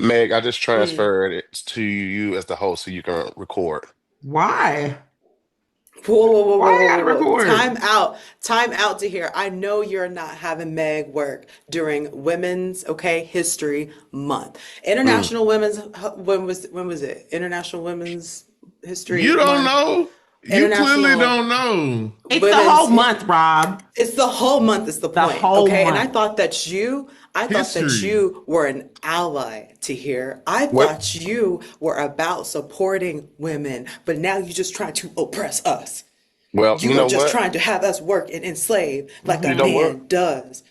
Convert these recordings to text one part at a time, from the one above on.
Meg, I just Mm. transferred it to you as the host so you can record. Why? Whoa, whoa, whoa, Why whoa, I whoa, gotta whoa, whoa. record? Time out. Time out to here. I know you're not having Meg work during Women's, okay, History Month. Mm. International Women's, when was it? International Women's You History don't Month. know. You clearly International don't know. It's the whole Women's month, Rob. It's the whole month is the The point, whole okay? And month. I thought that History. you were an ally to here. I What? thought you were about supporting women, but now you're just trying to oppress us. Well, you You are know just what? trying to have us work and enslave like a You know Hmm. what? man does.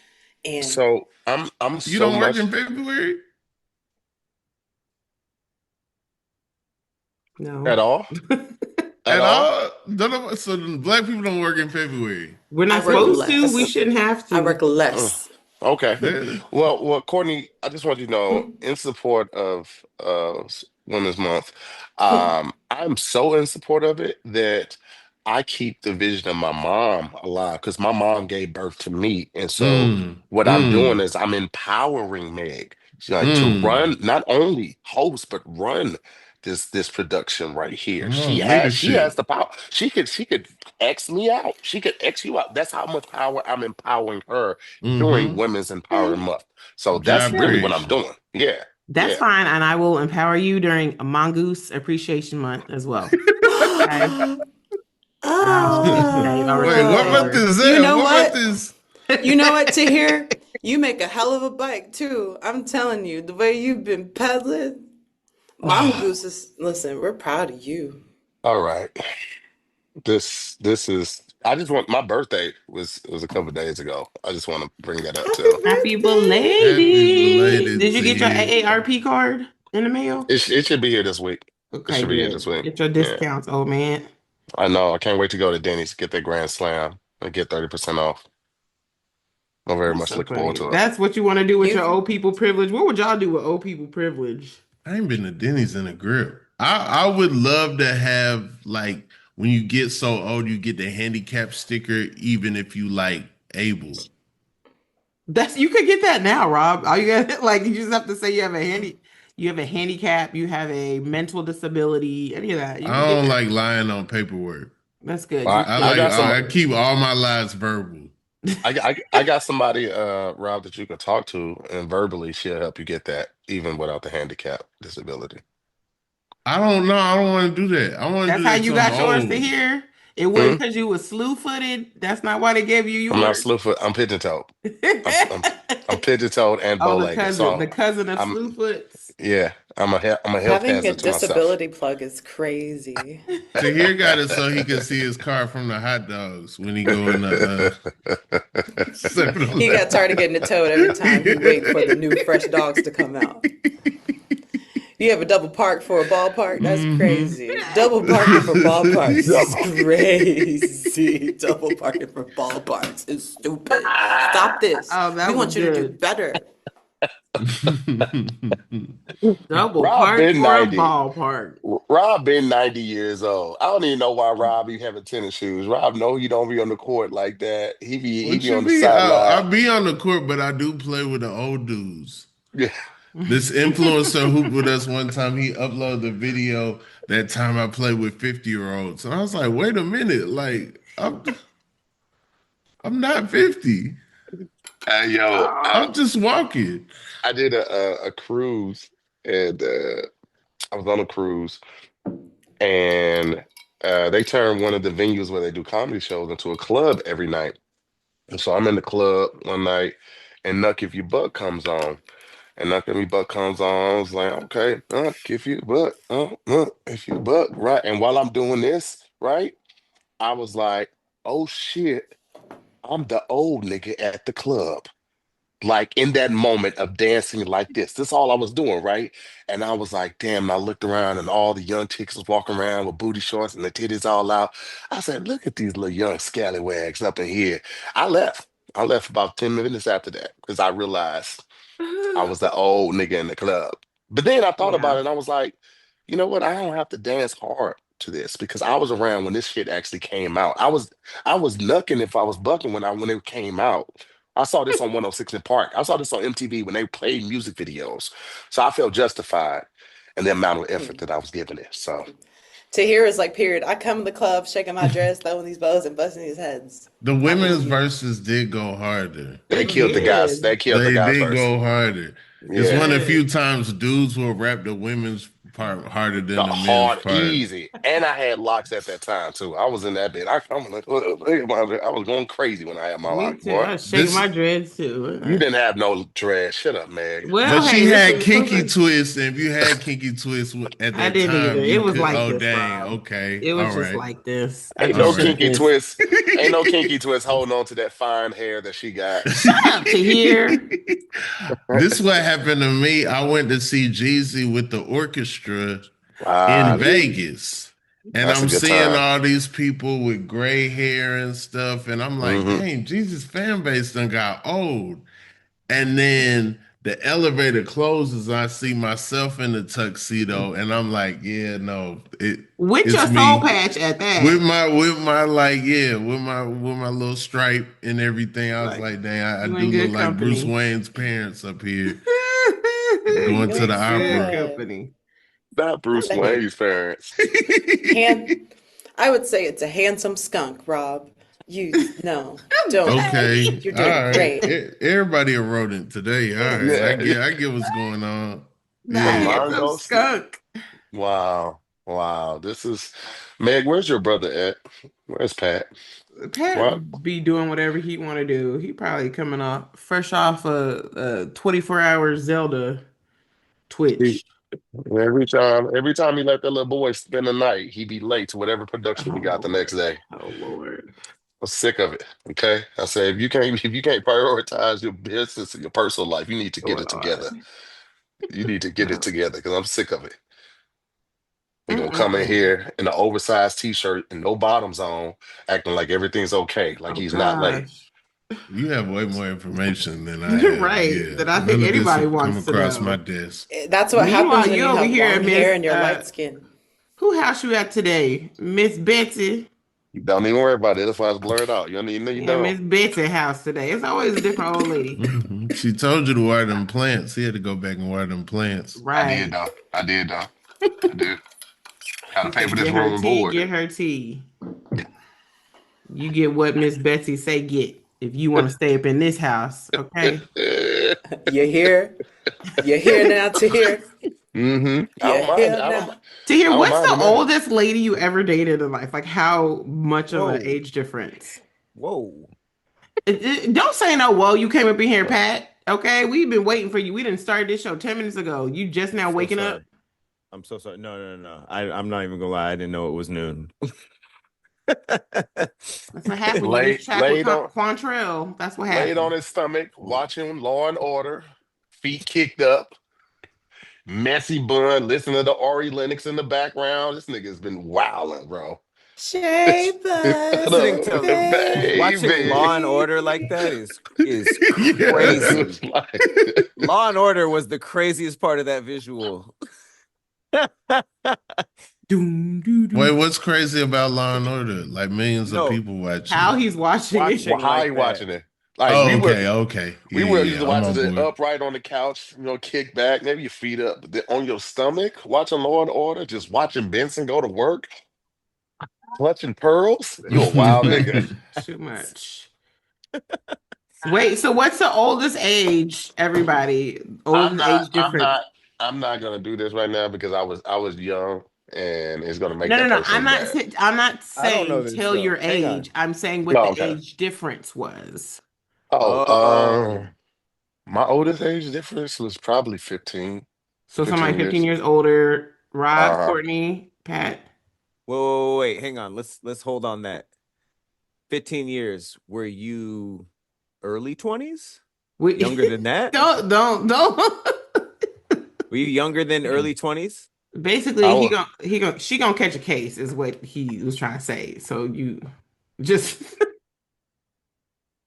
And So I'm You so don't work in much February? No. at all, at At all. all? So black people don't work in February. We're I not work supposed to. We less. shouldn't have I to. work Mm. less. Okay. That- Well, Courtney, I just want you to know, in support of Women's Month, I'm so in support of it that I keep the vision of my mom alive because my mom gave birth to me, and so mm, what I'm doing mm, is I'm empowering Meg, like to mm. run, not only host but run this production right here. Come She on, has she has leadership. the power. She could X me out. She could X you out. That's how much power I'm empowering her during Mm-hmm. Women's Empowerment Okay. Month. So that's Job really Okay. what I'm creation. doing. Yeah, That's yeah. fine. And I will empower you during Mongoose Appreciation Month as well. Okay. Yeah, you've already Wait, what about Oh, this? you know What about what? this? You know what, to hear? You make a hell of a bike too. I'm telling you, the way you've been peddling. Mongoose is, listen, we're proud of you. All right. This is I just want my birthday was a couple of days ago. I just want to bring that up Happy too. Happy Happy belated. belated Did you to get your you. AARP card in the mail? It should be here this week. It Okay, should be here this good. week. Get your Yeah. discounts, old man. I know. I can't wait to go to Denny's to get that Grand Slam and get 30% off. I'm very That's much so looking forward funny. to it. That's what you want to do with your You, old people privilege. What would y'all do with old people privilege? I ain't been to Denny's in a grip. I would love to have like when you get so old, you get the handicap sticker, even if you like able. That's you could get that now, Rob. All you got like you just have to say you have a handicap, you have a mental disability, any of that. You can I get don't that. like lying on paperwork. That's good. I, Just I I like got some I keep all my lies verbal. I got somebody, Rob, that you can talk to, and verbally she'll help you get that, even without the handicap disability. I don't know. I don't want to do that. I want to That's do how that you till I'm got yours to old. hear. It wasn't Hmm? because you were slew-footed. That's not why they gave you I'm not yours. slewfoot. I'm pigeon-toed. I'm I'm I'm pigeon-toed and Oh, bow-legged. So the cousin of I'm Slewfoots. yeah. I'm a health having a hazard to myself. disability plug is crazy. Tahir got it so he could see his car from the hot dogs when he go in the 7 He got tired of getting it towed every time he wait for the new fresh dogs to come out. You have a double park for a ballpark? That's hmm crazy. Double parking for ballparks is Double. crazy. Double parking for ballparks is stupid. Stop this. Oh, We that was want you to do good. better. Double Rob park been for a 90. ballpark. Rob been 90 years old. I don't even know why Rob be having tennis shoes. Rob know he don't be on the court like that. He What be you on the mean? I sideline. be on the court, but I do play with the old dudes. Yeah. This influencer hooped with us one time. He uploaded the video that time I played with 50-year-olds. And I was like, wait a minute, like I'm not 50. Yo, I'm just walking. I did a cruise, and I was on a cruise, and they turned one of the venues where they do comedy shows into a club every night. And so I'm in the club one night, and Nuck If You Buck comes on. And Nuck If You Buck comes on. I was like, okay, Nuck If You Buck, Nuck If You Buck, right? And while I'm doing this, right, I was like, oh shit, I'm the old nigga at the club. Like in that moment of dancing like this. This is all I was doing, right? And I was like, damn, and I looked around and all the young chicks was walking around with booty shorts and the titties all out. I said, look at these little young scallywags up in here. I left. I left about 10 minutes after that because I realized I was the old nigga in the club. But then I thought about Yeah. it and I was like, you know what? I don't have to dance hard to this because I was around when this shit actually came out. I was nucking if I was bucking when it came out. I saw this on 106 in Park. I saw this on MTV when they played music videos. So I felt justified in the amount of effort that I was giving it. So Tahir is like, period. I come in the club, shaking my dress, throwing these bows and busting these heads. The I'm with women's you. verses did go harder. they They killed the guys. did. They killed the They guys did first. go harder. They It's Yeah. one of the few did. times dudes will rap the women's part harder The than the men's hard, part. easy. And I had locks at that time too. I was in that bit. I'm like, I was going crazy when I had my Me locks, too. boy. I was shaking This my dreads too. You didn't have no dread. Shut up, Meg. But Well, she hey, this had was kinky supposed to. twists, and if you had kinky twists at I that didn't either. time, It you was could. like Oh, this, dang. Rob. Okay. It was All just right. like this. I Ain't just no All did right. kinky this. twist. Ain't no kinky twist holding on to that fine hair that she got. Shut up to here. This what happened to me. I went to see Jeezy with the orchestra in Ah, Vegas. And that's a I'm good seeing time. all these people with gray hair and stuff. And I'm like, Hmm. dang, Jeezy's fan base done got old. And then the elevator closes. I see myself in the tuxedo, and I'm like, yeah, no, With your it's soul me. patch at With that. my like, yeah, with my little stripe and everything. I was Like, like, dang, I you do in look good like Bruce company. Wayne's parents up here You going to the in good opera. Listen, company. Not not Bruce a hand, Wayne's parents. I would say it's a handsome skunk, Rob. No, don't. Okay, You're all doing right. great. Everybody a rodent today. All right, I Yeah. get what's going on. A That Yeah. handsome mongoose. skunk. Wow. Wow. This is Meg, where's your brother at? Where's Pat? What? Pat be doing whatever he want to do. He probably coming off fresh off a 24-hour Zelda He, Twitch. every time he let that little boy spend the night, he be late to whatever production he Oh got the next Lord. day. Oh Lord. I'm sick of it. Okay. I say if you can't prioritize your business and your personal life, you need to get Oh it together. Lord. You need to get it together because I'm sick of it. He gonna come in Mm-mm-mm. here in an oversized t-shirt and no bottoms on, acting like everything's okay, like Oh he's not late. gosh. You have way more information than I You're have. right. Yeah, That I think none of this anybody have come wants to across my know. desk. That's what happens Meanwhile, when you you over have here, long hair Miss and you're light skinned. who house you at today? Miss Betsy. Don't even worry about it. That's why it's blurred out. You don't even know you Yeah, don't. Miss Betsy house today. It's always a different old lady. She told you to wear them plants. He had to go back and wear them plants. I did Right. though. I did though. I did. Gotta She pay for said, this get her room and tea, board. get her tea. You get what Miss Betsy say get if you want to stay up in this house, okay? You hear? You hear now, Tahir? Mm-hmm. I You don't mind. hear I don't. now? To hear I don't what's mind the it now. oldest lady you ever dated in life? Like how much of an Whoa, age difference? whoa. Don't say no. Whoa, you came up in here, Pat. Okay, we've been waiting for you. We didn't start this show 10 minutes ago. You just now So waking up. sorry. I'm so sorry. No. I'm not even gonna lie. I didn't know it was noon. That's what happened when you lose Laid, track with laid on, Quantrell. That's what laid on happened. his stomach, watching Law and Order, feet kicked up, messy bun, listening to the Ari Lennox in the background. This nigga's been wilding, bro. Shape us, Listening to watching Law and Baby. Order like that is Yeah. crazy. It's like, Law and Order was the craziest part of that visual. Doom, doo, doo. Wait, what's crazy about Law and Order? Like millions of No, people watching How it. he's watching it. Watching how like you that. watching it? Like Oh, okay. we Yeah, were used to I'm watching on it board. upright on the couch, kick back, maybe your feet up, but then on your stomach, watching Law and Order, just watching Benson go to work, clutching pearls. You a wild nigga. Too much. Wait, so what's the oldest age, everybody? I'm Oldest not. age I'm difference. not. I'm not gonna do this right now because I was young, and it's gonna make No, no, that no. person mad. I'm not I don't know saying this tell your though. Hang on. age. I'm saying what No, the okay. age difference was. Oh, Oh, my oldest age difference was probably 15, So somebody 15 15 years. years older, Rob, Uh, Courtney, Pat. wait. Hang on. Let's hold on that. 15 years. Were you early 20s? We Younger than that? don't. Were you younger than early 20s? Basically, I was, she gonna catch a case is what he was trying to say. So you just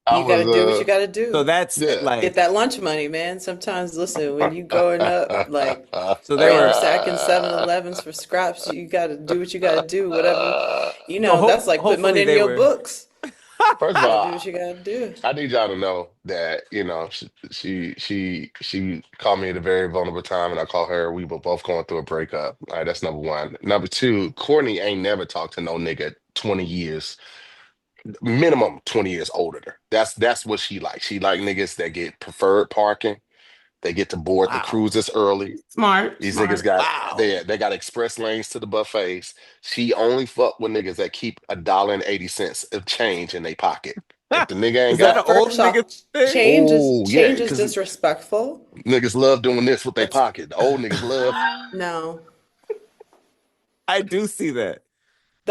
I You got was, to do what you got to So do. that's yeah. Get like, that lunch money, man. Sometimes, listen, when you going up, like so they were, ransacking 7-Elevens for scraps, you got to do what you got to do. Whatever, so that's like put money hopefully in they your were, books. First of Gotta do all, what you gotta do. I need y'all to know that she called me at a very vulnerable time, and I called her. We were both going through a breakup. All right, that's number one. Number two, Courtney ain't never talked to no nigga 20 years, minimum 20 years older than her. That's what she like. She like niggas that get preferred parking. They get to board the Wow. cruises early. Smart, These niggas smart. got Wow. they got express lanes to the buffets. She only fuck with niggas that keep $1.80 of change in their pocket. If the nigga ain't Is that got, an old First nigga off, thing? oh yeah, change is because disrespectful. niggas love doing this with their That's pocket. The old niggas love. no. I do see that.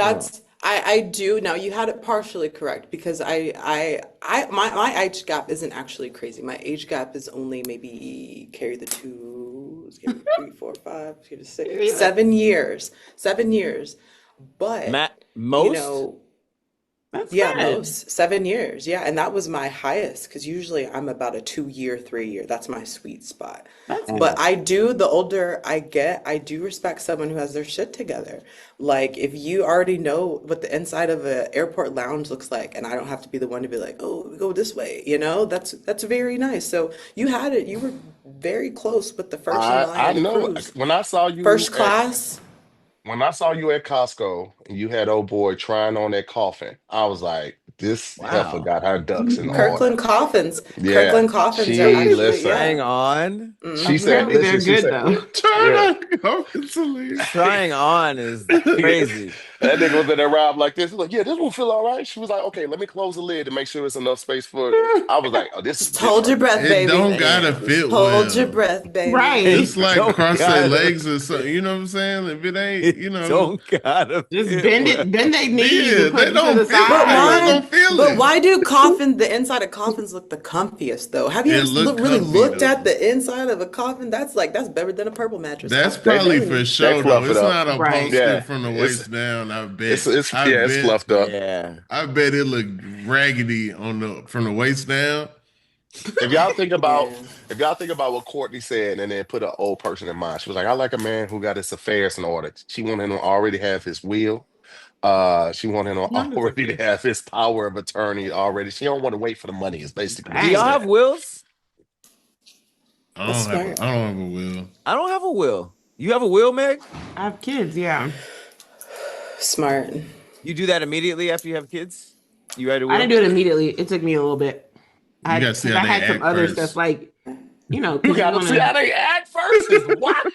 Oh. That's I do now you had it partially correct because my age gap isn't actually crazy. My age gap is only maybe carry the two, carry the three, four, five, carry the six, 7 years. 7 years. But Matt, you most? know, That's yeah, good. most 7 years. Yeah, and that was my highest because usually I'm about a 2 year, 3 year. That's my sweet spot. That's But good. Mm. I do, the older I get, I do respect someone who has their shit together. Like if you already know what the inside of an airport lounge looks like, and I don't have to be the one to be like, oh, we go this way, that's very nice. So you had it, you were very close with the first in line I of the know cruise. when I saw you First at class, when I saw you at Costco and you had old boy trying on that coffin, I was like, this heifer Wow. got her ducks in order. Kirkland coffins. Yeah, Kirkland coffins are she actually, listen. Trying yeah. on. She Hmm. said, Apparently they're listen. She good said, though. Trying yeah. to go into leave. Trying on is crazy. That nigga was in there Rob like this. He's like, yeah, this will feel all right. She was like, okay, let me close the lid to make sure it's enough space for. I was like, oh, this is Just hold your different. breath, It don't baby. gotta Man. This, fit Hold your well. breath, baby. Right. It's It like don't cross their gotta. legs or something. You know what I'm saying? If it ain't, It don't gotta Just fit bend well. it, bend their knees yeah, and they put it to the don't feel But right. You side. why? gonna feel But it. why do the inside of coffins look the comfiest though? Have you It ever look really comfy looked though. at the inside of a coffin? That's better than a purple mattress. That's I'm they probably telling for you. they sure though. fluff it It's up. not a Right. poster Yeah, from the it's waist down. I bet. it's I yeah, it's bet. fluffed up. Yeah. I bet it looked raggedy on the from the waist down. If y'all think about Yeah. if y'all think about what Courtney said and then put an old person in mind, she was like, I like a man who got his affairs in order. She wanted him to already have his will. She wanted him Not as a already to fair. have his power of attorney already. She don't want to wait for the money, is basically what Do she y'all Dang. have said. wills? That's smart. I don't have a will. I don't have a will. You have a will, Meg? I have kids, yeah. Smart. You do that immediately after you have kids? You write a I didn't will? do it immediately. It took me a little bit. You gotta see Because how I they had some act other stuff first. like, You because you gotta want see how to. they act first. Is what?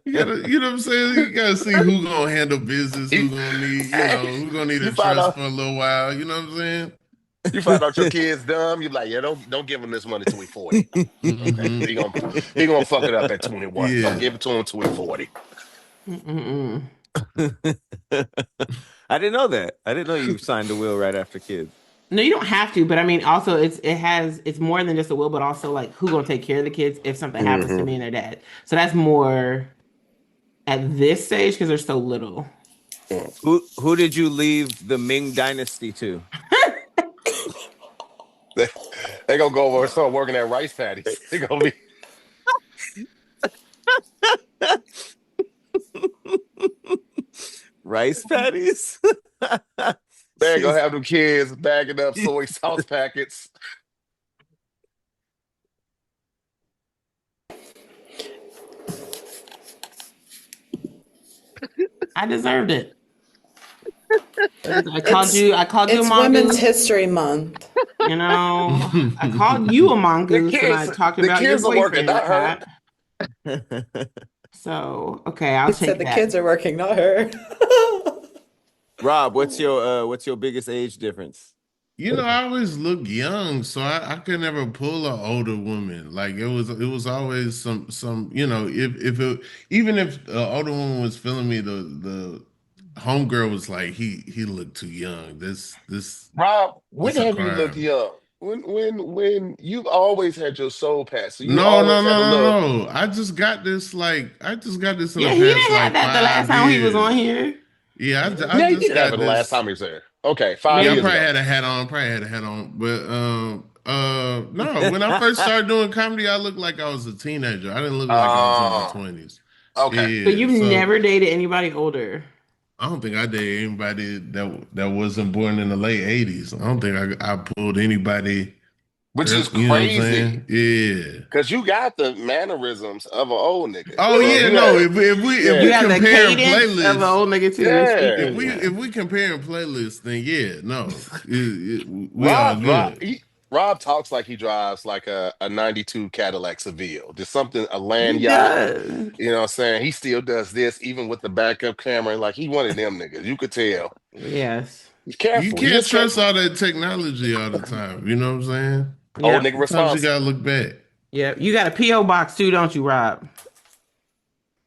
You know what I'm saying? You gotta see who gonna handle business, You, who gonna need, hey, who gonna need you a find trust out for a little while. You know what I'm saying? you find out your kid's dumb. You're like, yeah, don't give him this money till we 40. Okay, Hmm. he gonna fuck it up at 21. Don't Yeah. give it to him till we 40. Mm-mm. I didn't know that. I didn't know you signed a will right after kids. No, you don't have to, but I mean, also it's more than just a will, but also like who gonna take care of the kids if something happens to Hmm. me and their dad. So that's more at this stage because they're so little. Who did you leave the Ming Dynasty to? They, they gonna go over and start working at rice paddies. They gonna be Rice patties? they ain't gonna She's have them kids bagging up soy sauce packets. I deserved it. It's I called you a it's Women's mongoose. History Month. You know, I called you a The mongoose and I kids, talked the about your kids are working, boyfriend, not her. Pat. So, okay, I'll He said take the that. kids are working, not her. Rob, what's your biggest age difference? I always look young, so I could never pull an older woman. Like it was always some if it even if the older woman was feeling me, the homegirl was like he looked too young. Rob, when This a have you looked crime. young? When you've always had your soul patch, so you No, no, always had no, a little. no, no. I just got this in the Yeah, he past didn't have like that the last 5 time he was on years. here. Yeah, I Yeah, you just did have it got the last this. time he was there. Okay, five Yeah, I Maybe years probably ago. had a hat on, but no, when I first started doing comedy, I looked like I was a teenager. I didn't look like I was in my Oh, 20s. okay. so Yeah, you've so never dated anybody older. I don't think I dated anybody that wasn't born in the late '80s. I don't think I pulled anybody. Which is You know what I'm crazy saying? Yeah. because you got the mannerisms of an old nigga. Oh So if yeah, you no. had, If You we yeah, have the comparing cadence of an playlists, old nigga too. You're yeah. speaking. Yeah. if we comparing playlists, then yeah, no, we all Rob, Rob, good. Rob talks like he drives like a '92 Cadillac Seville, just something a land He yacht. does. You know what I'm saying? He still does this even with the backup camera. Like he one of them niggas. You could tell. Yes. He's You careful. He can't is trust careful. all that technology all the time. You know what I'm saying? Old Yep. nigga Sometimes you responsible. gotta look back. Yep. You got a P.O. box too, don't you, Rob?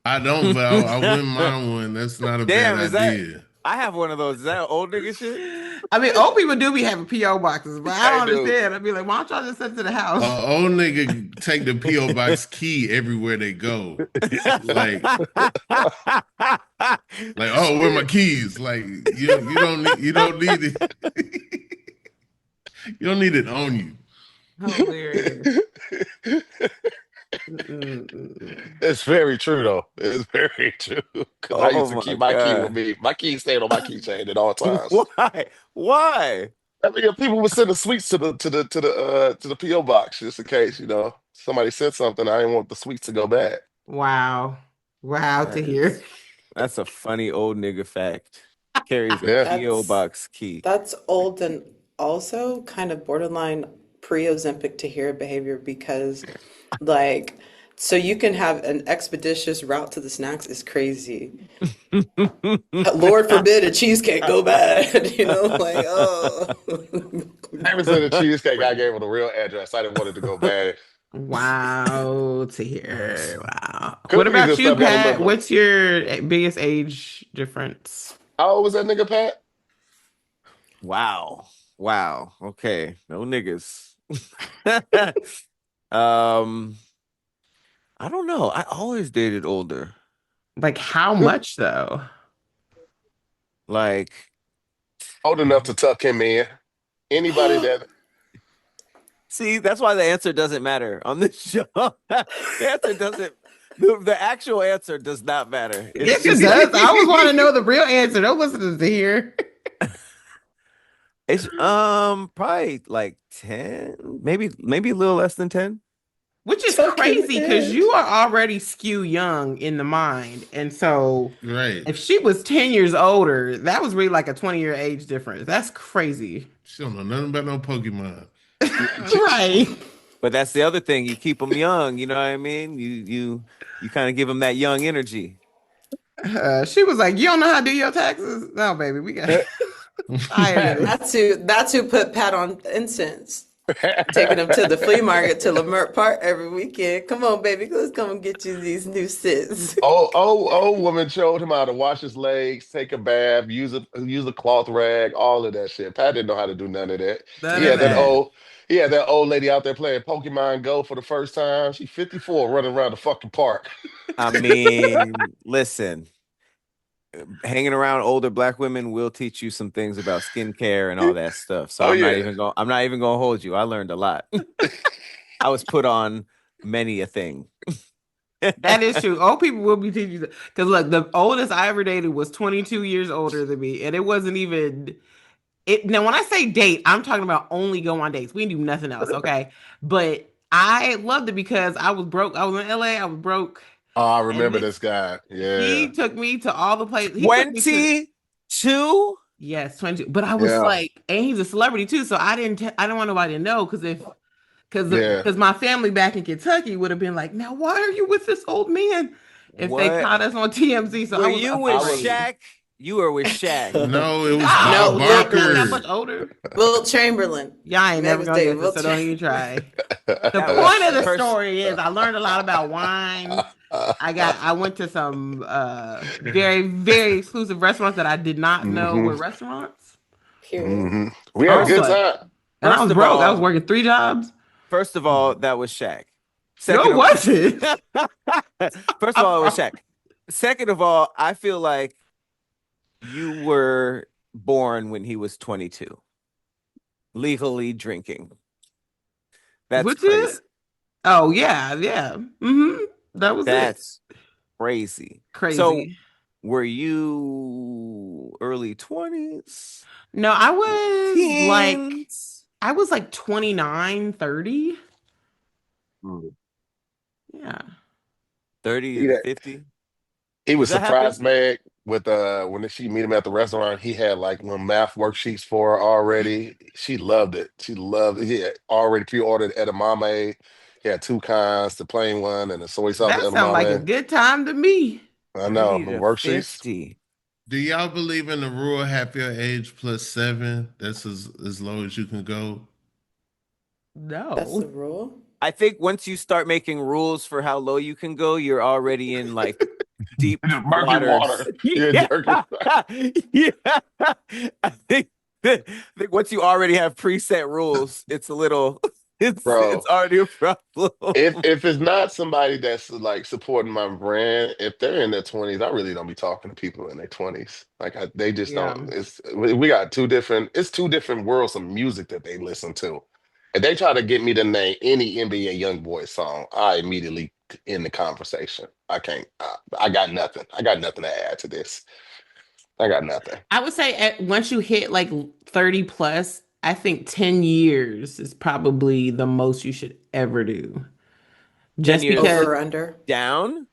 I don't, but I wouldn't mind one. That's not a bad Damn, is that? idea. I have one of those. Is that old nigga shit? I mean, old people do be having P.O. boxes, but I Hey, don't dude. understand. I'd be like, why don't y'all just send it to the house? Old nigga take the PO box key everywhere they go. Like, oh, where my keys? Like, you don't need it. You don't need it on you. Hilarious. Mm-mm-mm. It's very true though. It's very true. Because I used Oh to my keep my key with god. me. My key stayed on my keychain at all times. Why? Why? I mean, if people would send the sweets to the PO box just in case, somebody said something. I didn't want the sweets to go bad. Wow. Wow to That hear. is that's a funny old nigga fact. Carries a Yeah. PO That's box key. that's old and also kind of borderline pre-Ozempic to hear behavior because like so you can have an expeditious route to the snacks is crazy. Lord forbid a cheesecake go bad, like oh. I haven't said the cheesecake. I gave her the real address. I didn't want it to go bad. Wow to hear. Wow. What Cookies and about you, stuff got a Pat? little. What's your biggest age difference? How old was that nigga, Pat? Wow. Wow. Okay. No niggas. um, I don't know. I always dated older. Like how much though? Like, Old enough to tuck him in. Anybody that see, that's why the answer doesn't matter on this show. The answer doesn't the actual answer does not matter. It's Yes, it just does. like I always want to know the real answer. Don't listen to here. it's probably like 10, maybe a little less than 10. Which is Tuck him crazy because in. you are already skew young in the mind. And so Right. if she was 10 years older, that was really like a 20-year age difference. That's crazy. She don't know nothing about no Pokemon. Right. But that's the other thing. You keep them young, you know what I mean? You kind of give them that young energy. She was like, "You don't know how to do your taxes? No, baby, we got tired of this." That's who put Pat on incense. Taking him to the flea market to Lamert Park every weekend. Come on, baby, let's come and get you these new scents. old woman showed him how to wash his legs, take a bath, use a cloth rag, all of that shit. Pat didn't know how to do none of that. None He of had that that. old he had that old lady out there playing Pokemon Go for the first time. She 54 running around the fucking park. I mean, listen, hanging around older black women will teach you some things about skincare and all that stuff. So Oh yeah. I'm not even gonna hold you. I learned a lot. I was put on many a thing. That is true. Old people will be teaching you because look, the oldest I ever dated was 22 years older than me, and it wasn't even it. Now, when I say date, I'm talking about only go on dates. We didn't do nothing else, okay? But I loved it because I was broke. I was in LA. I was broke, Oh, I and remember this guy. Yeah. he took me to all the places. He took me to 22? yes, 22. But I was Yeah. like, and he's a celebrity too, so I didn't want nobody to know Yeah. because my family back in Kentucky would have been like, now why are you with this old man? If they What? caught us on TMZ, so Were I was you with I was afraid. Shaq? You were with Shaq. No, it was No, Bob No, Shaq wasn't that Barker. much older. Wilt Chamberlain. Y'all ain't never Megan's gonna dating get this, Wilt so don't even try. The That point of was the first. story is I learned a lot about wine. I went to some very, very exclusive restaurants that I did not know hmm were restaurants. Period. We I had a was good like, time. and I First was of broke. I was all, working 3 jobs. that was Shaq. No, Second it of wasn't. first of all, it was Shaq. Second of all, I feel like you were born when he was 22, legally drinking. That's Which is, crazy. oh yeah, yeah. That was it. That's crazy. So Crazy. Were you early 20s? No, Teens? I was like 29, 30. Mm. Yeah. 30 He, to 50? he Does was that happen? surprised Meg with when she meet him at the restaurant. He had like little math worksheets for her already. She loved it. She loved it. He had already pre-ordered edamame. He had two kinds, the plain one and the soy sauce That sounds like a edamame. good time to me. I know, 30 the to worksheets. 50. Do y'all believe in the rule half your age plus 7? That's as low as you can go. That's the No. rule. I think once you start making rules for how low you can go, you're already in like deep Just murky waters. water. Yeah, Yeah. jerky. Yeah. I think once you already have preset rules, it's a little it's Bro. already a problem. If it's not somebody that's like supporting my brand, if they're in their 20s, I really don't be talking to people in their 20s. Like they just Yeah. don't. We got two different worlds of music that they listen to. If they try to get me to name any NBA YoungBoy song, I immediately end the conversation. I can't. I got nothing. I got nothing to add to this. I got nothing. I would say once you hit like 30 plus, I think 10 years is probably the most you should ever do. 10 Just years because, Over or under? down?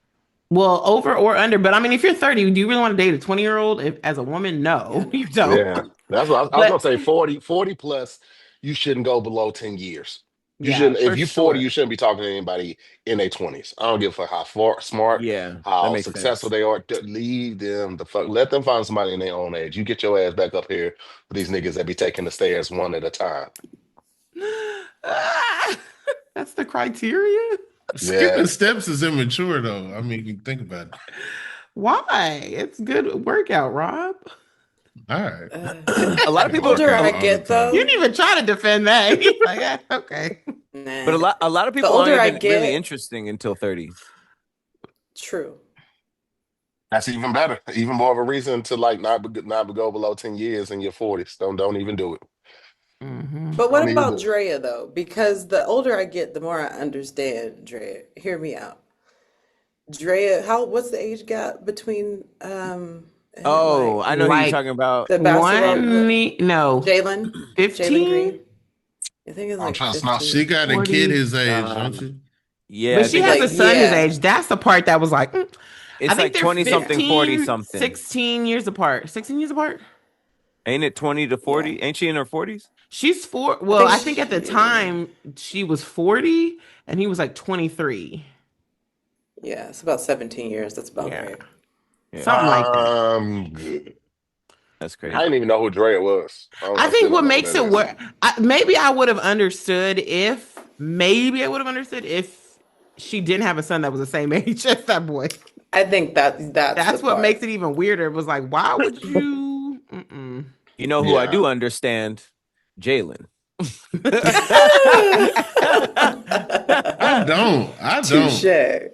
well, over or under. But I mean, if you're 30, do you really want to date a 20-year-old? If as a woman, Yeah, no, you no. don't. Yeah, that's what I was gonna But say. 40 plus, you shouldn't go below 10 years. You yeah, shouldn't. If for you're 40, sure. you shouldn't be talking to anybody in their 20s. I don't give a fuck how smart, Yeah, that how makes successful sense. they are. Leave them the fuck. Let them find somebody in their own age. You get your ass back up here with these niggas that be taking the stairs one at a time. Ah, that's the criteria. Skipping Yeah. steps is immature, though. I mean, you think about it. Why? It's good workout, Rob. All right. A lot of The I people, work older out I all the get, You time. didn't though, even try to defend that. He's like, okay. but nah. a lot of The people aren't older I even really get, interesting until 30. true. That's even better. Even more of a reason to like not go below 10 years in your 40s. Don't even do it. Hmm. But what Don't even about do it. Drea though? Because the older I get, the more I understand Drea. Hear me out. Drea, what's the age gap between and Oh, I like know who you're Like talking about. the basketball no, Jalen 15, Green? I think it's I don't like trust no. 15. She got a kid 40. his age, don't Um, you? yeah, But I she think has Like, a son his yeah, age. That's the part that was like, I it's think like they're 20 something, yeah. 40 15, something. 16 years apart. 16 years apart? Ain't it 20 to Yeah. 40? Ain't she in her 40s? She's four. I Well, think I think at the she, time she was 40 and he was like 23. yeah, it's about 17 years. That's about Yeah. right. Yeah, Something like that. Good. that's I crazy. didn't even know who Drea was. I I think still what don't know who makes that it is. work, maybe I would have understood if, maybe I would have understood if she didn't have a son that was the same age as that boy. I think that's the That's what makes part. it even weirder. It was like, why would you? Mm-mm. You know who I Yeah. do understand? Jalen. I don't. I don't. Touche.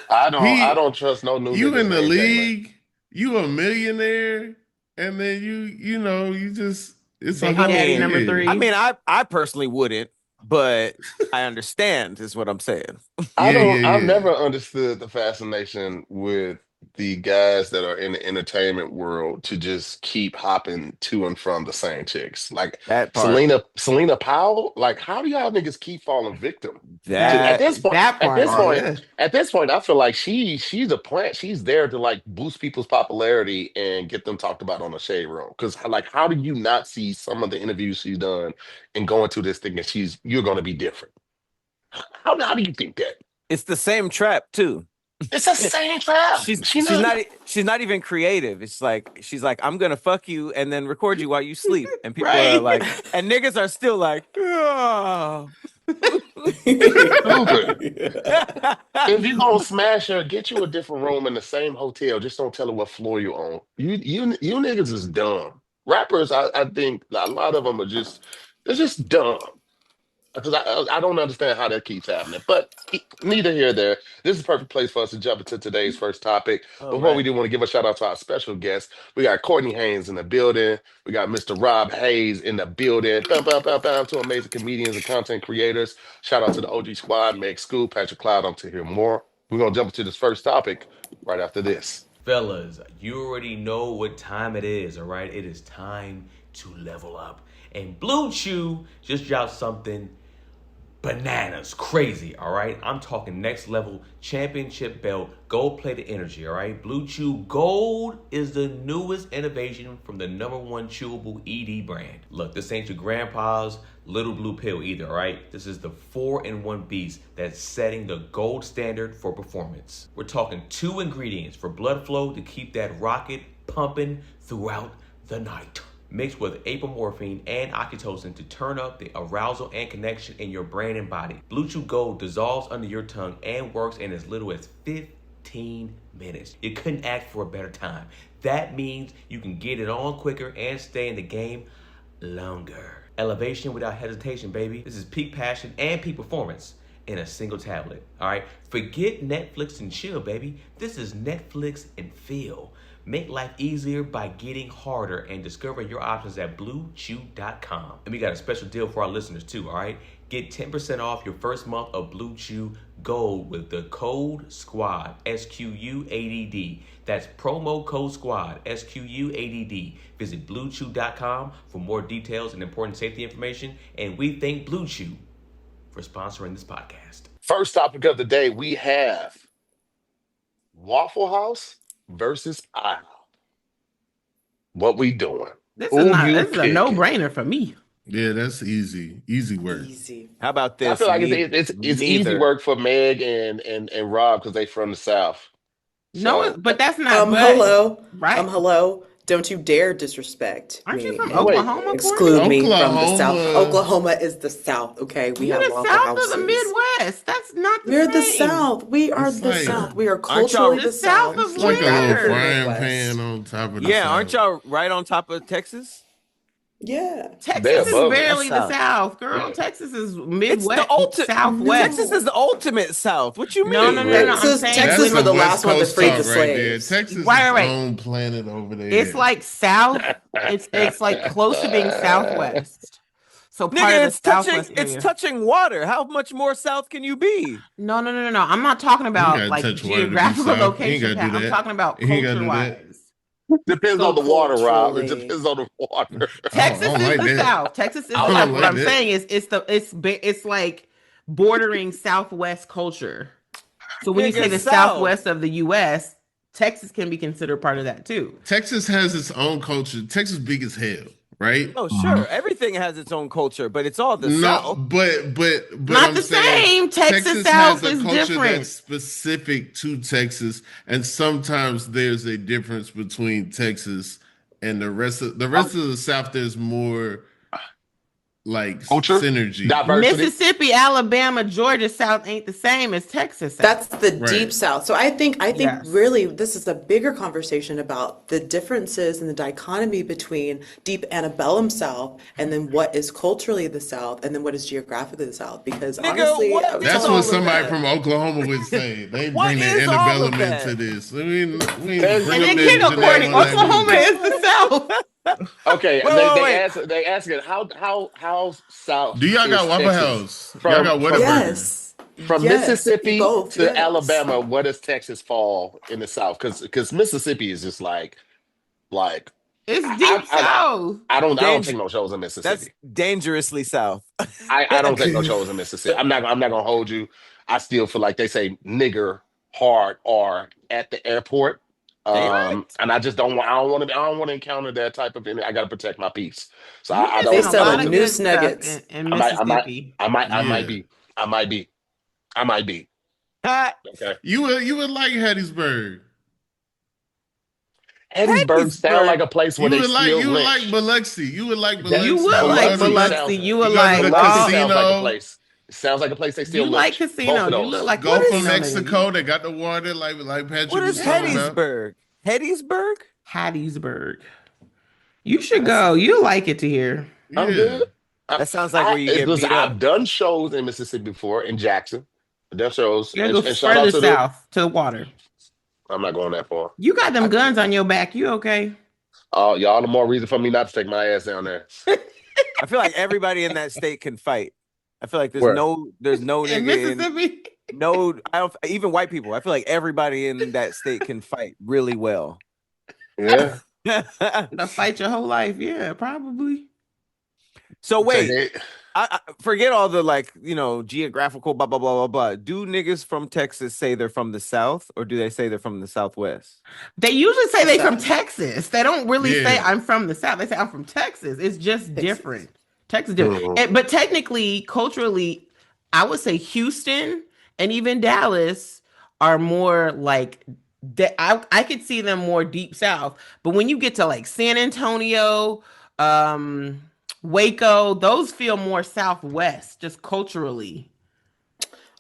I He, don't trust no new you niggas in the named Jalen. league, you a millionaire, and then you just it's a Baby I whole daddy mean, number kid. I three. mean, I personally wouldn't, but I understand is what I'm saying. Yeah, yeah, I've yeah. never understood the fascination with the guys that are in the entertainment world to just keep hopping to and from the same chicks. Like That part. Selena Powell, like how do y'all niggas keep falling victim at That That part. Ugh. at this point, I feel like she's a plant. She's there to like boost people's popularity and get them talked about on the shade room. Because like, how do you not see some of the interviews she's done and go into this thing and you're going to be different? How do you think that? it's the same trap too. It's the same trap. she's She she's not. not she's not even creative. It's like she's like, I'm gonna fuck you and then record you while you sleep. And people are Right. like, and niggas are still like, oh. Stupid. If you gonna smash her, get you a different room in the same hotel. Just don't tell her what floor you on. You niggas is dumb. Rappers, I think a lot of them are they're just dumb. Because I don't understand how that keeps happening. But neither here nor there. This is the perfect place for us to jump into today's first topic. All Before we right. do want to give a shout out to our special guest, we got Courtney Haynes in the building. We got Mr. Rob Haze in the building. Bam, bam, bam, bam, two amazing comedians and content creators. Shout out to the OG squad, Meg School, Patrick Cloud. I'm to hear more. We're gonna jump into this first topic right after this. Fellas, you already know what time it is, all right? It is time to level up. And Blue Chew just dropped something bananas, crazy, all right? I'm talking next level championship belt, gold plated energy, all right? Blue Chew Gold is the newest innovation from the #1 chewable ED brand. Look, this ain't your grandpa's little blue pill either, all right? This is the 4-in-1 beast that's setting the gold standard for performance. We're talking 2 ingredients for blood flow to keep that rocket pumping throughout the night, mixed with apomorphine and oxytocin to turn up the arousal and connection in your brain and body. Blue Chew Gold dissolves under your tongue and works in as little as 15 minutes. You couldn't ask for a better time. That means you can get it on quicker and stay in the game longer. Elevation without hesitation, baby. This is peak passion and peak performance in a single tablet. All right, forget Netflix and chill, baby. This is Netflix and feel. Make life easier by getting harder and discovering your options at BlueChew.com. And we got a special deal for our listeners too, all right? Get 10% off your first month of Blue Chew Gold with the code SQUADD, SQUADD. That's promo code SQUADD, SQUADD. Visit BlueChew.com for more details and important safety information. And we thank Blue Chew for sponsoring this podcast. First topic of the day, we have Waffle House versus IHOP. What we doing? This Who you is a picking? no-brainer for me. Yeah, that's easy. Easy work. Easy. How about this? I feel like it's easy Neither. work for Meg and Rob because they from the South. No, So, but that's not. Hello. Right? Hello. Don't you dare disrespect Aren't you me from and Oklahoma, Courtney? exclude me from the Oklahoma. South. Oklahoma is the South, okay? We You're have the Waffle South Houses. of the Midwest. That's not the We're same. the South. We are It's the like- South. We are Aren't y'all culturally the the South South. of It's like a Where? little We're frying Midwest. pan on top of the Yeah, South. aren't y'all right on top of Texas? Yeah. Texas They is above us. barely the That's South, girl. Texas is It's Midwest, the ultimate. Southwest. Texas is the ultimate South. What you mean? No, no, no, no. I'm Texas- saying Texas That's were the a last West one to Coast free talk the right there. slaves. Texas Right, is right. its own planet over there. It's like South. It's like close to being Southwest. So part Nigga, of it's the Southwest touching. It's area. touching water. How much more south can you be? No. I'm not talking about gotta like touch water to be geographical South. You ain't location. gotta do I'm that. talking about You ain't gotta do that. culture-wise. depends So on the water, Rob. It culturally. depends on the water. Texas I don't is like the that. South. Texas is the I don't South. like What I'm that. saying is it's like bordering Southwest culture. So when you say Nigga, the South. Southwest of the U.S., Texas can be considered part of that too. Texas has its own culture. Texas big as hell, right? Oh, sure. Everything has its own culture, but it's all the No, South. but Not I'm the saying same. Texas South has a is culture different. that's specific to Texas, and sometimes there's a difference between Texas and the rest of the South. There's more like Culture? synergy. Diversity. Mississippi, Alabama, Georgia South ain't the same as Texas South. That's the Right. deep South. So I think Yes. really this is a bigger conversation about the differences and the dichotomy between deep antebellum South and then what is culturally the South and then what is geographically the South. Because Nigga, honestly, what I was is That's telling all what of somebody that? from Oklahoma would say. They What bring the is all of antebellum that? into this. We ain't There's- bring and up then that Courtney, Janelle on that Oklahoma movie. is the South. Okay, Wait, they wait. they ask it how South. Do y'all got is Waffle Texas? House? Y'all got Whataburger? yes. From Yes, Mississippi both, to yes. Alabama, where does Texas fall in the South? Because Mississippi is just like It's I- deep I- South. I don't Danger- take no shows in That's Mississippi. dangerously south. I don't take no shows in Mississippi. I'm not gonna hold you. I still feel like they say nigger hard or at the airport. And I just don't want. I don't want to encounter that type of. I got to protect my peace. So I You're don't. They missing a sell lot the of noose good stuff nuggets. in I might- Mississippi. I might Yeah. be. I might be. Ha! Okay. You would like Hattiesburg. Hattiesburg sound like a place where You they would like steal like lynch. Biloxi. You would like Biloxi. You would Biloxi like sounds- Biloxi. You would You go to like the Biloxi all- sounds like a casino. place. It sounds like a place they steal You lynch. like casino. Both of You those. look like Go casino from nigga. Mexico. They got the water like Patrick What was is talking about. Hattiesburg? Hattiesburg? Hattiesburg. You should go. You like it to hear. I'm Yeah. good. That sounds like where you get listen, beat up. I've done shows in Mississippi before in Jackson. I've done shows. You gotta go and shout out further to south to the water. I'm not going that far. You got them guns on your back. You okay? Y'all the more reason for me not to take my ass down there. I feel like everybody in that state can fight. I feel like Where? there's no In nigga in Mississippi. No, I don't. Even white people. I feel like everybody in that state can fight really well. Yeah. To fight your whole life, yeah, probably. So Take wait, it. I forget all the geographical blah blah blah blah blah. Do niggas from Texas say they're from the South, or do they say they're from the Southwest? They usually say they from South. Texas. They don't really say Yeah. I'm from the South. They say I'm from Texas. It's just Texas. different. Texas is different. Mhm. But technically, culturally, I would say Houston and even Dallas are more like that. I could see them more deep south. But when you get to like San Antonio, um, Waco, those feel more southwest, just culturally.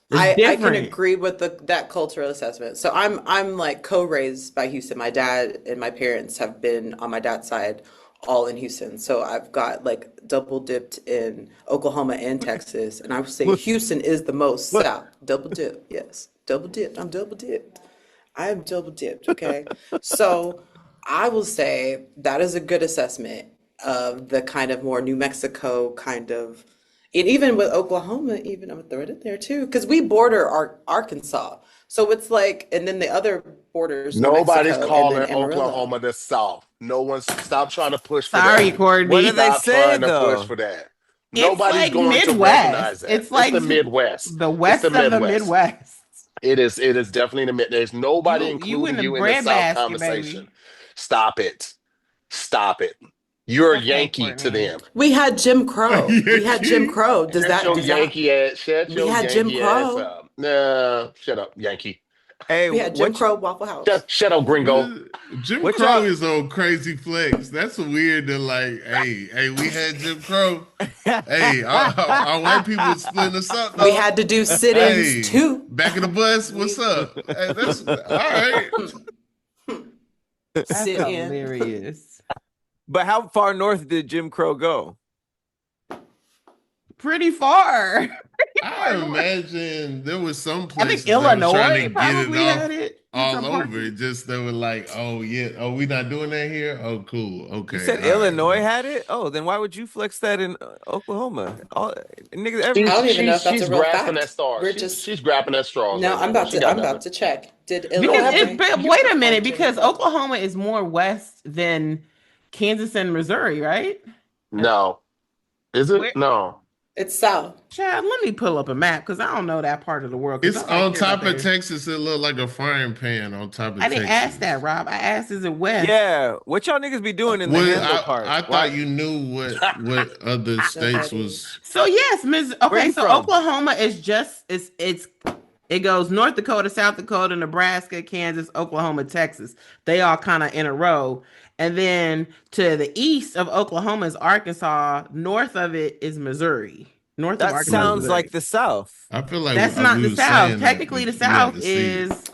It's I can different. agree with that cultural assessment. So I'm like co-raised by Houston. My dad and my parents have been on my dad's side all in Houston. So I've got like double dipped in Oklahoma and Texas. And I would say Houston is the most south. Double dip, yes. Double dipped. I'm double dipped. I am double dipped, okay? So I will say that is a good assessment of the kind of more New Mexico kind of, and even with Oklahoma, even I'm gonna throw it in there too, because we border Arkansas. So it's like, and then the other borders, New Nobody's Mexico and calling then Amarillo. Oklahoma the South. No one's stop trying to push for Sorry, that. What do Courtney. they Stop say trying to push though? for that. It's Nobody's like going to Midwest. recognize that. It's It's like the Midwest. the It's the west of the Midwest. Midwest. It is definitely the mid. There's nobody You in including the you in the South breadbasket, conversation. baby. Stop it. Stop it. It's You're a okay, Yankee to Courtney. them. We had Jim Crow. We had Jim Yeah. Crow. Shut We your had Jim Yankee ass Crow. up. Nah, shut up, Yankee. Hey, We had Jim what Crow Waffle House. Shut up, Gringo. Jim what Crow y'all? is on crazy flex. That's weird to like, hey, we had Jim Crow. Hey, our white people splitting us up We though. had to do sit-ins Hey, too. back of the bus, what's We up? Hey, that's all right. That's sit in. hilarious. But how far north did Jim Crow go? Pretty far. I imagine there was some I places think that was trying Illinois to get probably it off had it in all some over. parts. It just they were like, oh yeah, oh we not doing that here. Oh cool, okay. You said all right. Illinois had it. Oh, then why would you flex that in Oklahoma? All niggas, I She's don't even know she's if that's a she's real grasping at fact. stars. We're She's just she's grabbing at straws no. right now, but she got I'm about nothing. to check. Did You don't Because have Illinois? to. but You wait a Have minute, Jim because Crow? Oklahoma is more west than Kansas and Missouri, right? no. Is it? Where No. It's south. Chad, let me pull up a map because I don't know that part of the world because It's nobody on cares out top of there. Texas. It looked like a frying pan on top of I didn't ask that, Texas. Rob. I asked, is it west? yeah. What y'all niggas be doing in the Well, handle part? I Why? thought you knew what other states Nobody. was. So yes, Miss. Where Okay, you so from? Oklahoma is just it goes North Dakota, South Dakota, Nebraska, Kansas, Oklahoma, Texas. They all kind of in a row. And then to the east of Oklahoma is Arkansas. North of it is Missouri. North of That Arkansas is sounds like Missouri. the South. I feel like That's not we the were South. saying that, Technically, the but we had South to see it. is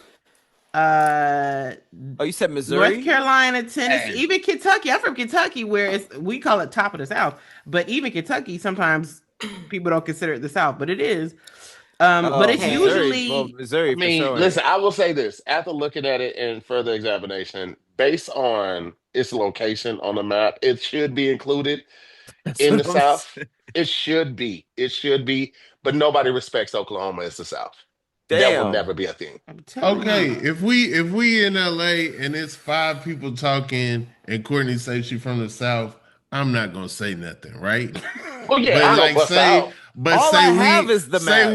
uh Oh, you said North Missouri? Carolina, Tennessee, Hey. even Kentucky. I'm from Kentucky, where we call it top of the South, but even Kentucky sometimes people don't consider it the South, but it is. But Oh, it's Missouri. Well, usually Missouri I for mean, sure. listen, I will say this. After looking at it in further examination, based on its location on the map, it should be included That's in the what I'm South. saying. It should be. It should be. But nobody respects Oklahoma as the South. That will Damn. never be a thing. I'm telling Okay, you. if we in LA and it's five people talking and Courtney says she from the South, I'm not gonna say nothing, right? Well, yeah, But I don't like bust say, out. All I have is the map.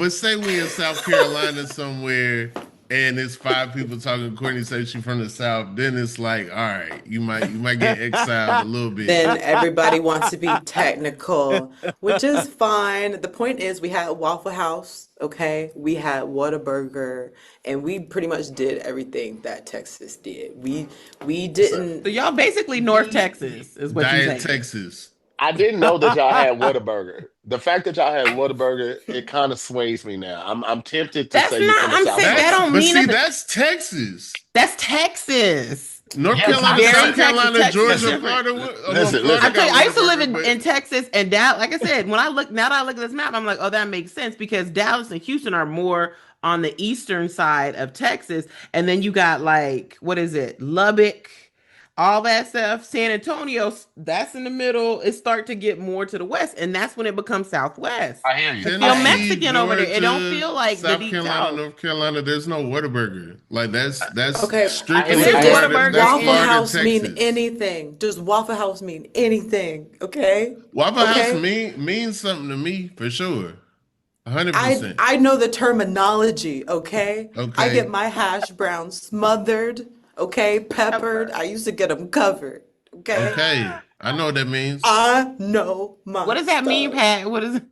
say we in South Carolina somewhere and it's five people talking. Courtney says she from the South. Then it's like, all right, you might get exiled a little bit. Then everybody wants to be technical, which is fine. The point is, we had Waffle House, okay? We had Whataburger, and we pretty much did everything that Texas did. We didn't. So y'all basically North Texas is what you Diet say. Texas. I didn't know that y'all had Whataburger. The fact that y'all had Whataburger, it kind of sways me now. I'm tempted to That's say you're not. from the I'm South. saying that don't But mean see, nothing. that's Texas. That's Texas. North Yes, Carolina, very South Carolina, Texas, Georgia, Texas. Florida. Listen, Florida I'm telling you, got I used to live Whataburger, in Texas and Dallas. Like I said, when I look now that I look at this map, I'm like, oh, that makes sense because Dallas and Houston are more on the eastern side of Texas, and then you got like what is it, Lubbock, all that stuff. San Antonio, that's in the middle. It start to get more to the west, and that's when it becomes Southwest. I hear you. It feel I hear Tennessee, you. Mexican over there. It don't Georgia, feel like the South deep Carolina, south. North Carolina, there's no Whataburger. Like that's Okay, I strictly hear There's you. Whataburger That's Waffle in- House mean Texas. anything? Does Waffle House mean anything? Okay, Waffle House okay. means something to me for sure. I 100%. I know the terminology. Okay, I get Okay. my hash browns smothered. Okay, peppered. I used to get them covered. Okay, Okay. I know what that means. I know What my does that mean, stuff. Pat? What is it?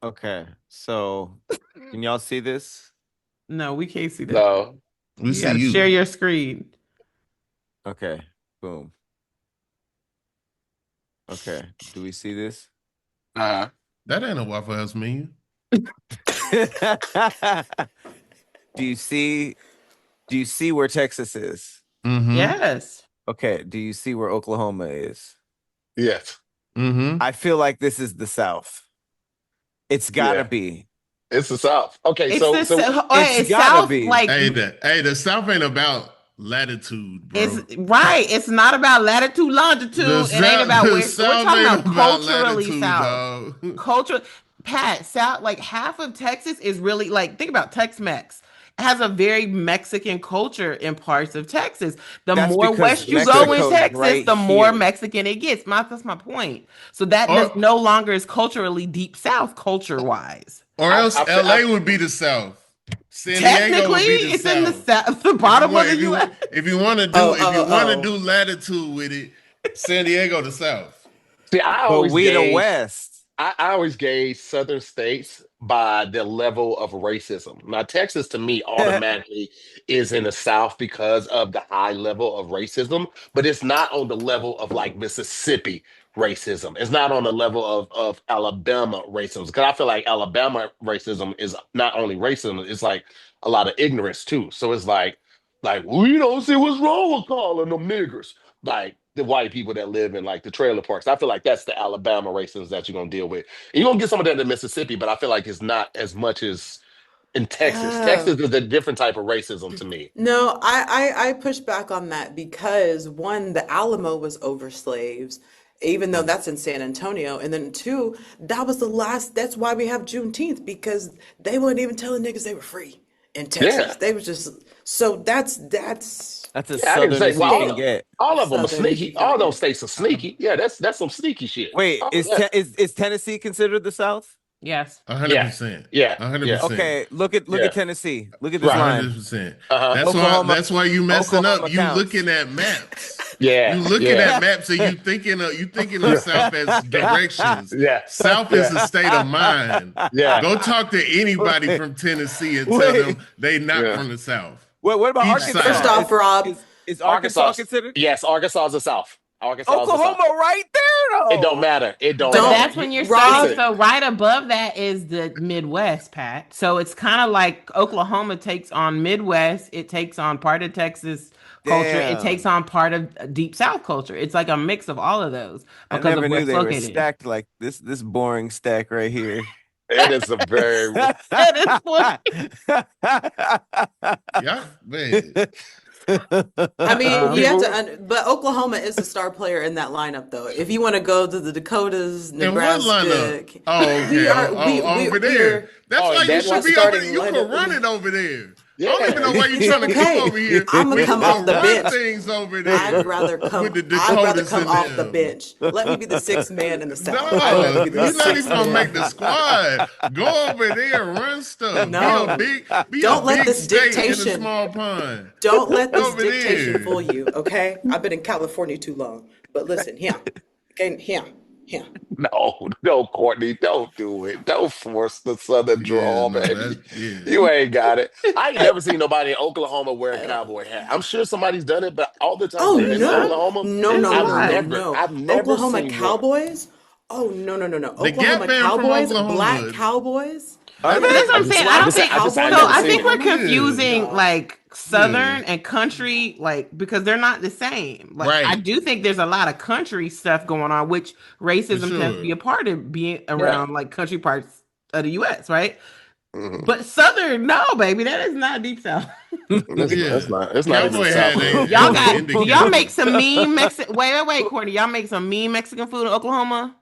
Okay, so can y'all see this? No, we can't see that. No. We You see gotta you. share your screen. Okay, boom. Okay, do we see this? Uh-huh. That ain't a Waffle House menu. Do you see? Do you see where Texas is? Mm-hmm. Yes. Okay. Do you see where Oklahoma is? Yes. Mm-hmm. I feel like this is the South. It's gotta Yeah. be. It's the South. Okay, It's so the so it's gotta South be. like The South ain't about latitude, bro. it's right. It's not about latitude, longitude. It ain't about the where we're South talking ain't about culturally latitude, South. dog. Culture, Pat, South, like half of Texas is really like, think about Tex-Mex. It has a very Mexican culture in parts of Texas. The That's more because west you go in Mexico's Texas, right the more here. Mexican it gets. That's my point. So that Or- no longer is culturally deep South culture-wise. Or else I feel- LA would be the South. San Diego Technically, would be the it's South. in the south, the bottom of the U.S. If you want to do Oh. do latitude with it, San Diego the South. see, I But always we the gauge West. I always gauge southern states by the level of racism. Now, Texas to me automatically is in the South because of the high level of racism, but it's not on the level of like Mississippi racism. It's not on the level of Alabama racism. Because I feel like Alabama racism is not only racism, it's like a lot of ignorance too. So it's like we don't see what's wrong with calling them niggers. Like the white people that live in like the trailer parks. I feel like that's the Alabama racism that you're gonna deal with. And you're gonna get some of that in Mississippi, but I feel like it's not as much as in Texas. Oh. Texas is a different type of racism to me. No, I push back on that because one, the Alamo was over slaves, even though that's in San Antonio, and then two, that was that's why we have Juneteenth because they weren't even telling niggas they were free in Texas. Yeah. They was just so that's That's as Yeah, I didn't southern say as you well, can get. all of them are Southern as sneaky. you can All those get. states are sneaky. Yeah, that's some sneaky shit. Wait, All is that. is Tennessee considered the South? Yes. 100%. Yeah. 100%. Okay, look at Yeah. Tennessee. Look at this Right. line. 100%. Uh-huh. That's why you messing Oklahoma up. You counts. looking at maps. Yeah. You looking yeah. at maps and you thinking of South as directions. Yeah. South is a state of mind. Yeah. Go talk to anybody from Tennessee and tell Wait. them they not Yeah. from the South. What about Each Arkansas? side. First off, Rob, Is Arkansas considered? Yes, Arkansas is the South. Arkansas is the South. Oklahoma right there though. It don't matter. It don't But Don't- matter. that's when you're Rob- starting. So right above that is the Midwest, Pat. So it's kind of like Oklahoma takes on Midwest. It takes on part of Texas culture. It Damn. takes on part of Deep South culture. It's like a mix of all of those I because never of knew where it's they were located. stacked like this. This boring stack right here. It is a very That is what- Yeah, man. I mean, you have People- to, but Oklahoma is the star player in that lineup, though. If you want to go to the Dakotas, And what Nebraska, lineup? Oh, okay. we are- Over we're- there. That's Oh, why you that's should what's be over starting there. You can lineup. run it over there. I Yeah. don't even know why you're trying to Okay. come over here. I'ma We come can off the run bench. things over there. I'd rather come. With the I'd rather Dakotas come and off the them. bench. Let me be the sixth man in the South. No, I'd rather be the you're not sixth even gonna man. make the squad. Go over there, run stuff. No. Be Don't a let big this state in a dictation- small pond. Don't let this Over dictation there. fool you, okay? I've been in California too long. But listen, here. Okay, here. no, Courtney, don't do it. Don't force the Southern drawl, no, baby. that's- yeah. You ain't got it. I ain't never seen nobody in Oklahoma wear a cowboy hat. I'm sure somebody's done it, but all the time Oh, I've been to no. Oklahoma, No. I've never Oklahoma seen one. Cowboys? Oh, no. The Gap Oklahoma Band from Cowboys? Oklahoma. Black Cowboys? But that's what I'm saying. I don't think I've so. never I seen think it. we're confusing No. like Southern and country, like because they're not the same. Like Right. I do think there's a lot of country stuff going on, which racism tends to be a part of being around like country parts of the U.S. Right? Mhm. But Southern, no, baby, that is not deep South. It's Yeah. not. It's not even Cowboy South hat Hood. Y'all ain't an got, do y'all make indicator. some mean Mexican? Wait, Courtney. Y'all make some mean Mexican food in Oklahoma?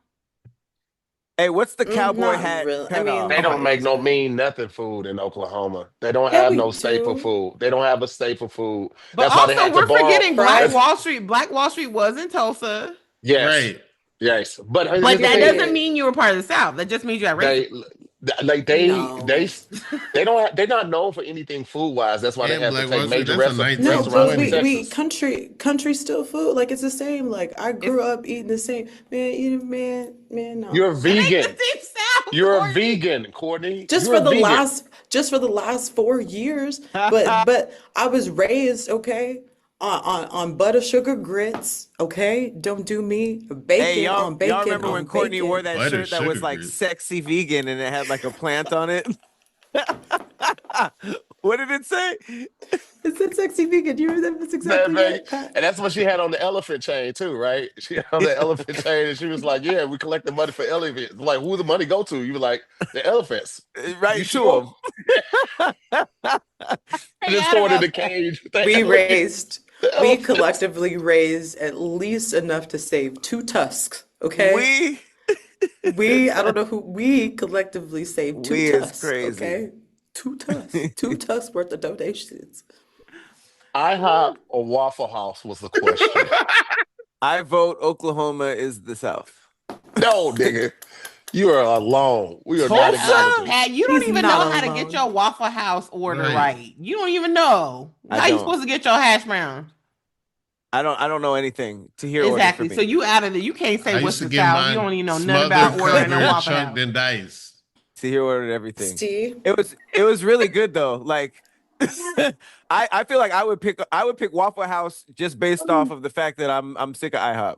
Hey, what's the cowboy Not hat really. I cut mean, off? They the don't make no accent. mean nothing food in Oklahoma. They don't Yeah, have we no staple do. food. They don't have a staple food. But That's why they also, had to we're ball. forgetting Black Fried. That's Wall Street. Black Wall Street was in Tulsa, yes, Right. yes. But here's but the that thing. doesn't Period. mean you were part of the South. That just means you had racism. They like No. they don't have, they're not known for anything food wise. That's why they And had to Black take Wall Street, major that's a No, restaurants but in 1920. we Texas. country still food. Like it's the same. Like I It's, grew up eating the same. Man, eating man, You're a no. it ain't the vegan. deep South, You're a Courtney. vegan, Courtney. Just You're for a the vegan. last 4 years. But I was raised, okay, on butter sugar grits, okay? Don't do me. Hey, Bacon y'all, on y'all bacon remember on when Courtney wore bacon. that Butter shirt that was sugar like grits. sexy vegan and it had like a plant on it? What did it say? It said sexy vegan. You remember that's That exactly thing. it, Pat. And that's what she had on the elephant chain too, right? She had on the elephant chain and she was like, yeah, we collect the money for elephants. Like, who the money go to? You were like, the elephants. You Right sure? to I They just added throw it in up. the cage. The We elephant. raised, The we elephants. collectively raised at least enough to save two tusks, him. okay? I don't know who, we collectively saved two We is tusks, crazy. okay? Two tusks worth of donations. IHOP or Waffle House was the question. I vote Oklahoma is the South. No, nigga. You are alone. We are not Tulsa? acknowledging. Pat, you don't He's even not know how to get alone. your Waffle House order Right. right. You don't even know. I How you don't. supposed to get your hash brown? I don't know anything to hear order for Exactly. So me. you out of it. You can't say I what's used to the get South. You don't mine even know nothing about smothered, ordering a covered, Waffle chunked, House. and diced. To hear ordered everything. See? It was really good though. Like I feel like I would pick Waffle House just based off of the fact that I'm sick of IHOP.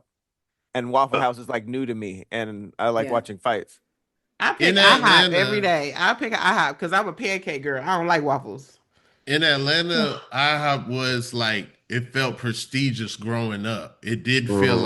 And Waffle House is like new to me and I like Yeah. watching fights. I pick In IHOP every Atlanta, day. I pick IHOP because I'm a pancake girl. I don't like waffles. in Atlanta, IHOP was like it felt prestigious growing up. It did feel Mhm.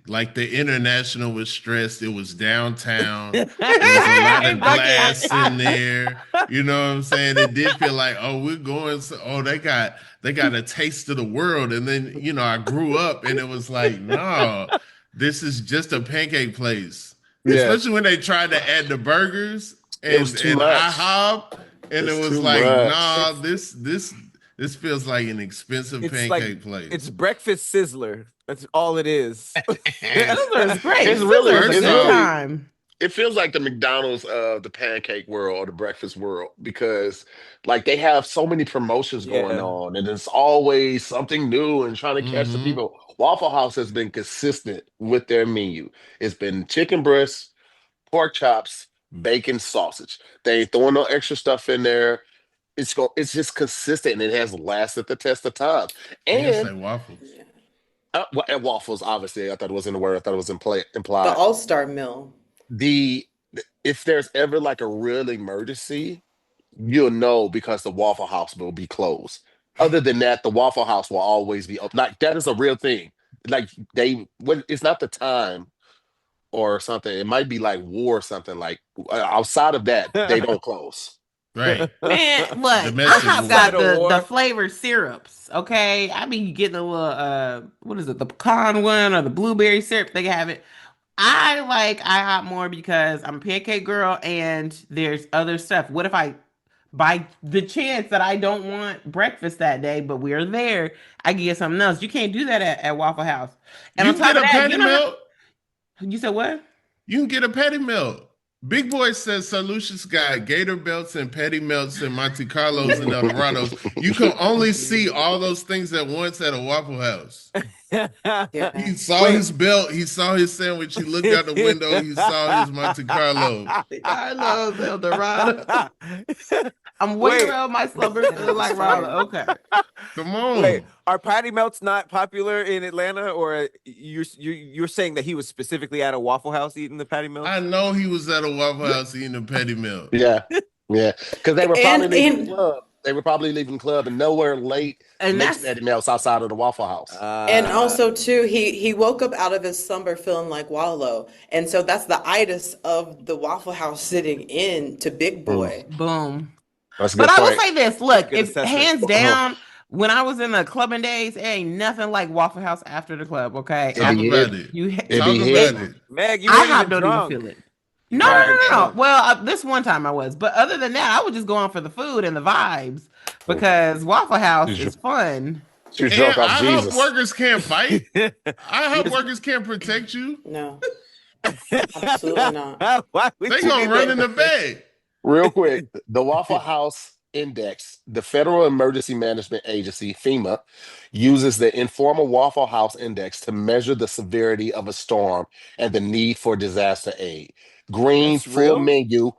like the international was stressed. It was downtown. There was a lot of glass in there. You know what I'm saying? It did feel like, oh, we're going. Oh, they got a taste of the world. And then I grew up and it was like, no, this is just a pancake place. Yeah, Especially when they tried to add the burgers it was and too much. IHOP, and it It's was too like, much. nah, this feels like an expensive It's like pancake place. it's breakfast sizzler. That's all it is. Sizzler is great. It's really, Sizzler is a First good off, time. it feels like the McDonald's of the pancake world or the breakfast world because like they have so many promotions going Yeah. on and it's always something new and trying to catch the hmm people. Waffle House has been consistent with their menu. It's been chicken breasts, pork chops, bacon, sausage. They ain't throwing no extra stuff in there. It's just consistent and it has lasted the test of time. You can And say waffles. Yeah. well, and waffles, obviously, I thought it was in the word. I thought it was The implied. All-Star meal. The if there's ever like a real emergency, you'll know because the Waffle House will be closed. Other than that, the Waffle House will always be open. Like that is a real thing. Like they when it's not the time or something. It might be like war or something. Like outside of that, they don't close. Right. Man, look, Domestic IHOP Outside got of the war. flavored syrups. Okay, I be getting a little what is it, the pecan one or the blueberry syrup? They have it. I like IHOP more because I'm a pancake girl and there's other stuff. What if by the chance that I don't want breakfast that day, but we're there, I can get something else. You can't do that at Waffle House. And You on can top get of a that, patty melt. you said what? You can get a patty melt. Big Boy says St. Lucia's got gator belts and patty melts and Monte Carlos and Eldorados. You can only see all those things at once at a Waffle House. Yeah. He saw Wait. his belt. He saw his sandwich. He looked out the window. He saw his Monte Carlo. I love El Dorado. I'm waiting Wait. around my slumbers feeling like Rala. Okay. Come on. Wait, are patty melts not popular in Atlanta, or you're saying that he was specifically at a Waffle House eating the patty melts? I know he was at a Waffle House eating a patty melt. Yeah, yeah. Because they were probably And in the and club. They were probably leaving the club and nowhere late And makes that's Eddie Mouse outside of the Waffle House. And also too, he woke up out of his slumber feeling like Wallow, and so that's the itis of the Waffle House sitting in to Big Mm, Boy. boom. that's a But good I will point. say this: look, Good if assessment. hands down, when I was in the clubbing days, it ain't nothing like Waffle House after the club. Okay, It Talk be about it. it. you It Talk be about hitting. it. Meg, you weren't even IHOP don't even drunk. feel it. You No, weren't no, even no, no, no. drunk. Well, this one time I was, but other than that, I would just go on for the food and the vibes because Waffle House She's, is fun. she's And drunk off I hope Jesus. workers can't fight. I She hope was- workers can't protect you. No, absolutely not. Why would They you gonna need run that in the protection? bed. Real quick, the Waffle House Index, the Federal Emergency Management Agency, FEMA, uses the informal Waffle House Index to measure the severity of a storm and the need for disaster aid. Green, That's full real? menu.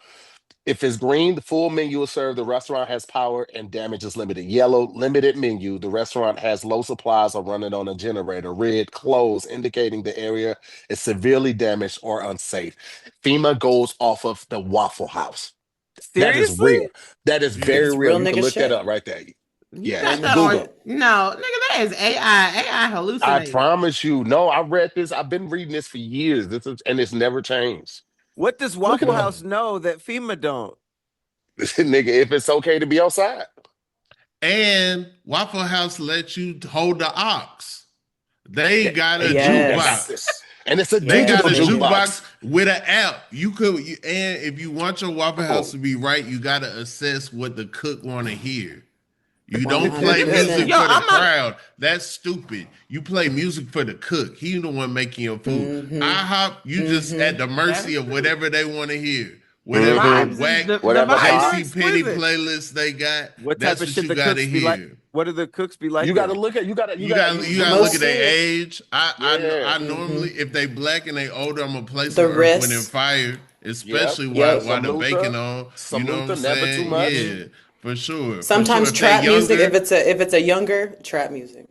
If it's green, the full menu is served. The restaurant has power and damage is limited. Yellow, limited menu. The restaurant has low supplies or running on a generator. Red, closed, indicating the area is severely damaged or unsafe. FEMA goes off of the Waffle House. That is Seriously? real. That is very Yes. It's real. real You can nigga look that shit. up right there. You Yeah, Real got nigga that on? Google. shit. No, nigga, that is AI. AI I hallucinating. promise you. No, I read this. I've been reading this for years. This is, and it's never changed. What does Look it Waffle up. House know that FEMA don't? Nigga, if it's okay to be outside. And Waffle House lets you hold the ox. They They, got a they do. They got Yes. this. jukebox. And it's a They got digital a Yes, they do. jukebox. jukebox with an app. And if you want your Waffle House Oh, to be right, you got to assess what the cook want to hear. You don't play music 100%. Yo, for the I'm not. crowd. That's stupid. You play music for the cook. He the one making your food. Mm-hmm. IHOP, you just at the That mercy is of true. whatever they want to hear. The Whatever mm-hmm. vibes is whack the Whatever vibes are hot. JC Penny exquisite. playlist they got, What type that's of what shit you the got to cooks be like? hear. What do the cooks be You like got to then? look at. You got to. You got You look at Mostly, their age. yeah. I normally if they black and they older, I'm gonna play some the Earth, Wind and wrist. Fire, Yep. especially Yep. while Some the bacon Luther. on. You Some know what I'm Luther. Never too saying? much. Yeah, for sure, for sure. Sometimes If they trap music. younger, If it's a younger trap music.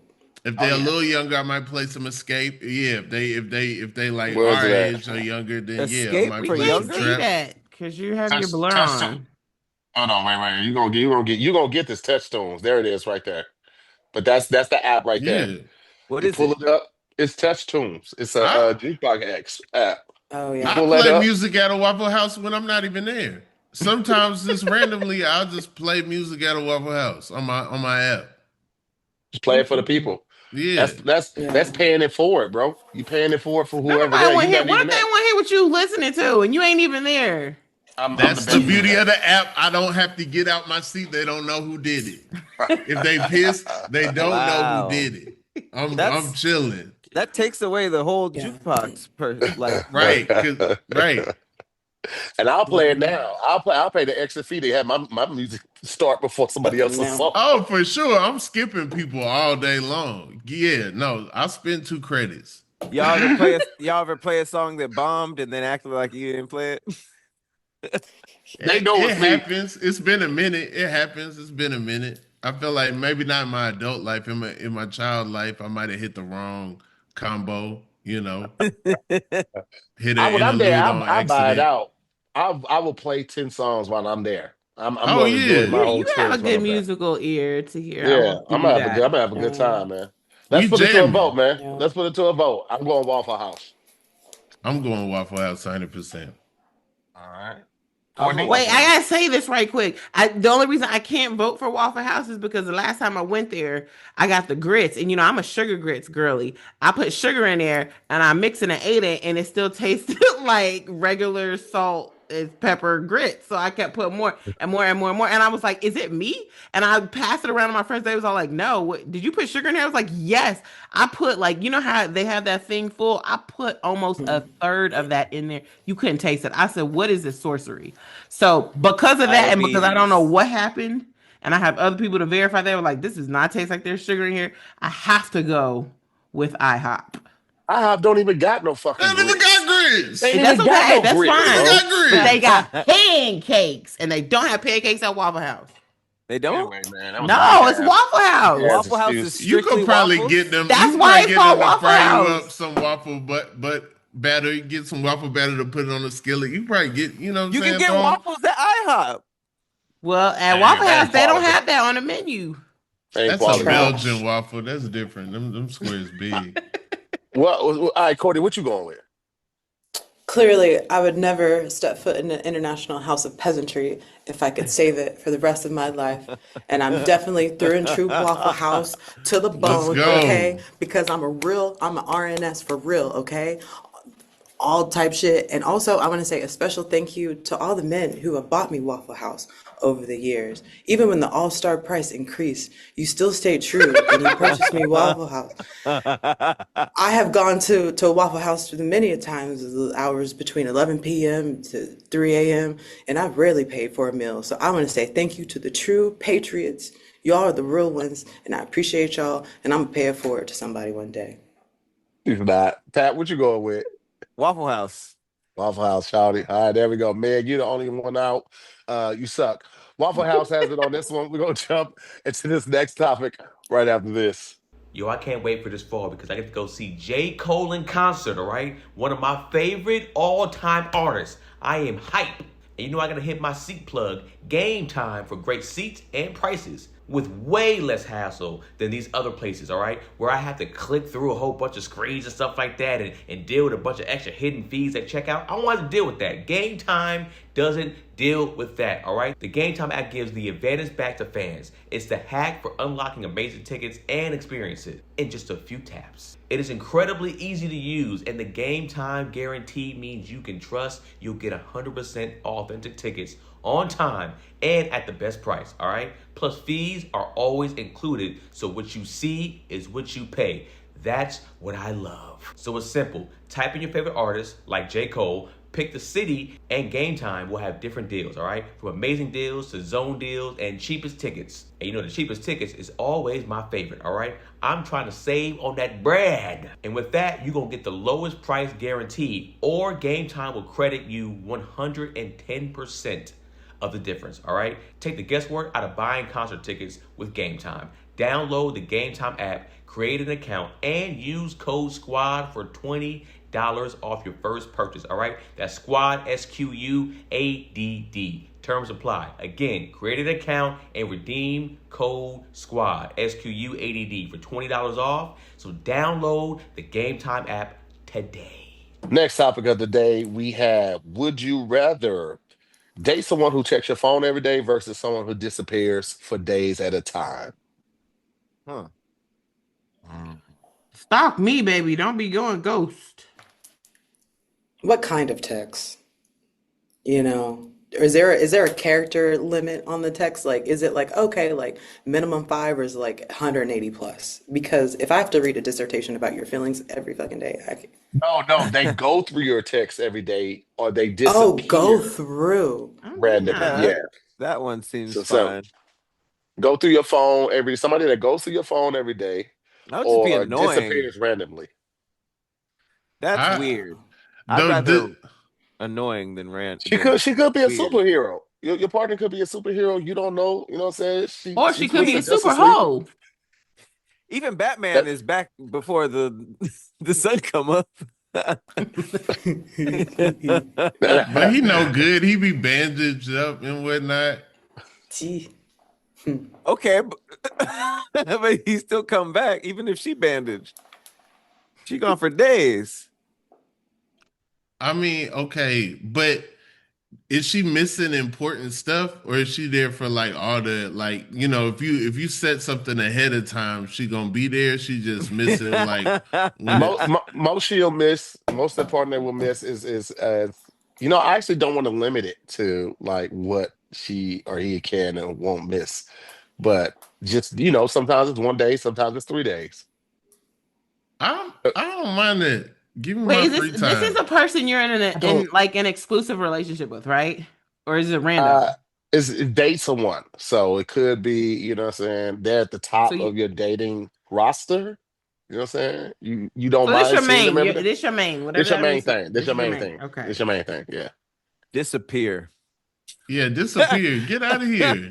if Oh they're a yeah. little younger, I might play some Escape. Yeah, if they like Where's our it at? age or younger, then yeah, I Escape might We for play can't some younger? see trap. that because you have your Touch. blur Touch. on. Hold on. Wait. You gonna get this Touchstones. There it is, right there. But that's the app right there. Yeah, What You is pull it? it up. It's Touch Tunes. It's I a Jukebox X app. Oh You I yeah. pull that play up. music at a Waffle House when I'm not even there. Sometimes just randomly, I'll just play music at a Waffle House on my app. Just play it for the people. Yeah. That's Yeah. paying it forward, bro. You paying it forward for Don't whoever nobody there. want You to hear. not What even if they there. want to hear what you listening to and you ain't even there? I'm the That's the best for beauty that. of the app. I don't have to get out my seat. They don't know who did it. If they piss, they don't know who Wow. did it. I'm That's chilling. that takes away the whole Yeah. jukebox like Right. Right. And I'll play it now. I'll pay the extra fee to have my music start before somebody else's No. song. Oh, for sure. I'm skipping people all day long. Yeah, no, I spend 2 credits. y'all ever play a song that bombed and then acted like you didn't play it? They know It it's me. happens. It's been a minute. It happens. It's been a minute. I feel like maybe not in my adult life, in my child life, I might have hit the wrong combo, hit an When I'm there, interlude on I buy it accident. out. I will play 10 songs while I'm there. I'm Oh gonna enjoy yeah. my whole You have a experience while good I'm there. musical ear to hear. I Yeah, will give you that. I'm gonna have a good Yeah. time, man. Let's We put it to a vote, jamming. man. Yeah. Let's put it to a vote. I'm going Waffle House. I'm going Waffle House 100%. All right. I'm Courtney? Wait, Waffle I House. gotta say this right quick. The only reason I can't vote for Waffle House is because the last time I went there, I got the grits, and I'm a sugar grits girly. I put sugar in there, and I mix it and ate it, and it still tasted like regular salt and pepper grits. So I kept putting more and more and more and more, and I was like, "Is it me?" And I passed it around to my friends. They was all like, "No, what, did you put sugar in there?" I was like, "Yes." I put how they have that thing full. I put almost a third of that in there. You couldn't taste it. I said, "What is this sorcery?" So because of that, and because I don't know Diabetes. what happened, and I have other people to verify, they were like, "This does not taste like there's sugar in here." I have to go with IHOP. Don't even got no fucking They don't even grits. got grits. They And ain't that's even got okay. no That's grits, They fine. bro. got But they grits. got pancakes, and they don't have pancakes at Waffle House. They don't? Anyway, man, that was No, it's bad. Waffle House. Yeah. Waffle House excuse. is You strictly could probably waffles? get them. That's You could why probably it's get called them to Waffle fry you House. up some waffle but batter. You get some waffle batter to put it on the skillet. You probably get, you know what I'm You saying? can get waffles at IHOP. Well, at Damn, Waffle House, Ain't they don't quality. have that on the menu. Ain't that's a quality. Belgian Trash. waffle. That's different. Them squares big. All right, Courtney, what you going with? Clearly, I would never step foot in an international house of peasantry if I could save it for the rest of my life. And I'm definitely through and true Waffle House to the Let's bone, okay? go. Because I'm an RNS for real, okay? All type shit. And also, I want to say a special thank you to all the men who have bought me Waffle House over the years. Even when the all-star price increased, you still stayed true and you purchased me Waffle House. I have gone to a Waffle House many a times, the hours between 11 p.m. to 3 a.m., and I've rarely paid for a meal. So I want to say thank you to the true patriots. Y'all are the real ones, and I appreciate y'all, and I'm gonna pay it forward to somebody one day. He's not. Pat, what you going with? Waffle House. Waffle House, shouty. All right, there we go. Meg, you're the only one out. You suck. Waffle House has it on this one. We're gonna jump into this next topic right after this. Yo, I can't wait for this fall because I get to go see J. Cole in concert, all right? One of my favorite all-time artists. I am hype. And you know I gotta hit my seat plug, Game Time, for great seats and prices with way less hassle than these other places, all right? Where I have to click through a whole bunch of screens and stuff like that and deal with a bunch of extra hidden fees at checkout. I don't want to deal with that. Game Time doesn't deal with that, all right? The Game Time app gives the advantage back to fans. It's the hack for unlocking amazing tickets and experiences in just a few taps. It is incredibly easy to use, and the Game Time guarantee means you can trust you'll get 100% authentic tickets on time and at the best price, all right? Plus, fees are always included, so what you see is what you pay. That's what I love. So it's simple. Type in your favorite artist, like J. Cole, pick the city, and Game Time will have different deals, all right? From amazing deals to zone deals and cheapest tickets. And you know the cheapest tickets is always my favorite, all right? I'm trying to save on that bread. And with that, you're going to get the lowest price guaranteed, or Game Time will credit you 110% of the difference, all right? Take the guesswork out of buying concert tickets with Game Time. Download the Game Time app, create an account, and use code SQUAD for $20 off your first purchase, all right? That's SQUAD, SQUADD. Terms apply. Again, create an account and redeem code SQUAD, SQUADD, for $20 off. So download the Game Time app today. Next topic of the day, we have: would you rather date someone who checks your phone every day versus someone who disappears for days at a time? Huh. Stalk me, baby. Don't be going ghost. What kind of text? You know, or is there a character limit on the text? Like, is it like, okay, like minimum five, or is it like 180 plus? Because if I have to read a dissertation about your feelings every fucking day, No, no, they go through your text every day or they oh, go disappear through. Oh, randomly. yeah. Yeah, Yeah. that one seems So fine. go through your phone somebody that goes through your phone every day That would just be or annoying. disappears randomly. That's I weird. I'd though rather the, annoying than She than could be a weird. superhero. Your partner could be a superhero. You don't know, you know what I'm saying? Or She she could tweets be a a super Justice League. hoe. Even Batman That is back before the the sun come up. but he no good. He be bandaged up and whatnot. Gee. Okay, but he still come back even if she bandaged. She gone for days. I mean, okay, but is she missing important stuff, or is she there for like all the like if you set something ahead of time, she gonna be there? She just missing like when it. most she'll miss, most of the partner will miss is I actually don't want to limit it to like what she or he can and won't miss. But just sometimes it's one day, sometimes it's 3 days. I don't mind it. Give me Wait, my is free this is time. a person you're in I in don't. like an exclusive relationship with, right? Or is it Uh, random? it dates someone, so it could be what I'm saying. They're at the So top you, of your dating roster. You know what I'm saying? You don't so this mind your seeing them main. every day. This your main. Whatever This your that main means. thing. This This your is your main main. thing. Okay. This your main thing. Yeah. Disappear. Yeah, disappear. Get out of here.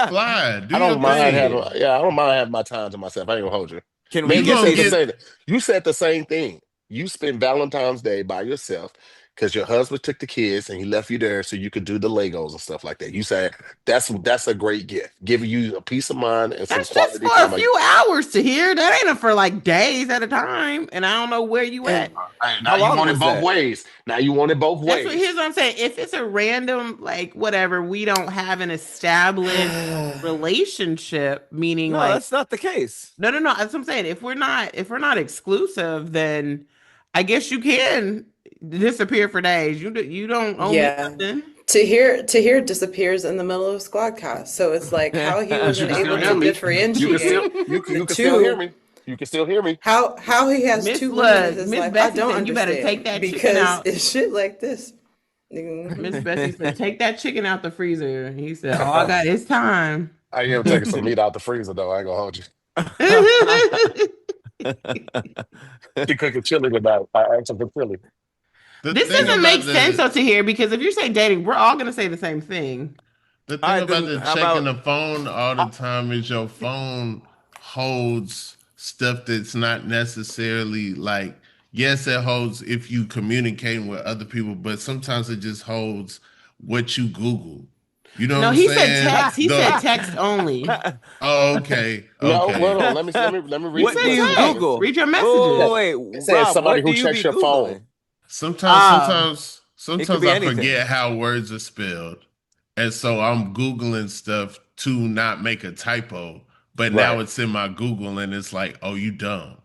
Fly. Do I your don't mind having. thing. Disappear. Yeah, I don't mind having my time to myself. I ain't gonna hold you. Can we Man, You you just gonna said say the this? get same. You said the same thing. You spend Valentine's Day by yourself. because your husband took the kids and he left you there so you could do the Legos and stuff like that. You said that's a great gift, giving you a peace of mind and some That's just quality for a time. Like, few hours to hear. That ain't for like days at a time. And I don't know where you And at. hey, now How you long want it was both that? ways. Now you want it both That's what ways. here's what I'm saying. If it's a random, like whatever, we don't have an established relationship, meaning No, like that's not the case. no. That's what I'm saying. If we're not exclusive, then I guess you can disappear for days. You don't owe me yeah. nothing. Tahir disappears in the middle of SquADcast. So it's like how he But you wasn't can still able hear to me. You can still differentiate you the can still hear two. me. You can still hear me. How he has Miss two women in Lud, his Miss life, I Bessie don't said you better take understand that chicken because out. it's shit like this. Miss Bessie said, take that chicken out the freezer. He said, all I got is time. I am taking some meat out the freezer though. I ain't gonna hold you. She cooking chili tonight. I asked her for chili. The This thing doesn't make about sense the though to hear because if you're saying dating, we're all gonna say the same thing. The All thing right, about then the how checking about the phone all the time is your phone holds stuff that's not necessarily like, yes, it holds if you communicating with other people, but sometimes it just holds what you Google. You know what No, I'm he said saying? text. He said text only. Oh, okay, No, hold okay. on. Let me He read what through do said what it you says. text. Google? Read your Wait, messages. wait, It wait, says Rob, somebody what do who you checks be your phone. Googling? Sometimes, Oh, sometimes, It could sometimes be I anything. forget how words are spelled, and so I'm Googling stuff to not make a typo. But now Right. it's in my Google, and it's like, oh, you dumb.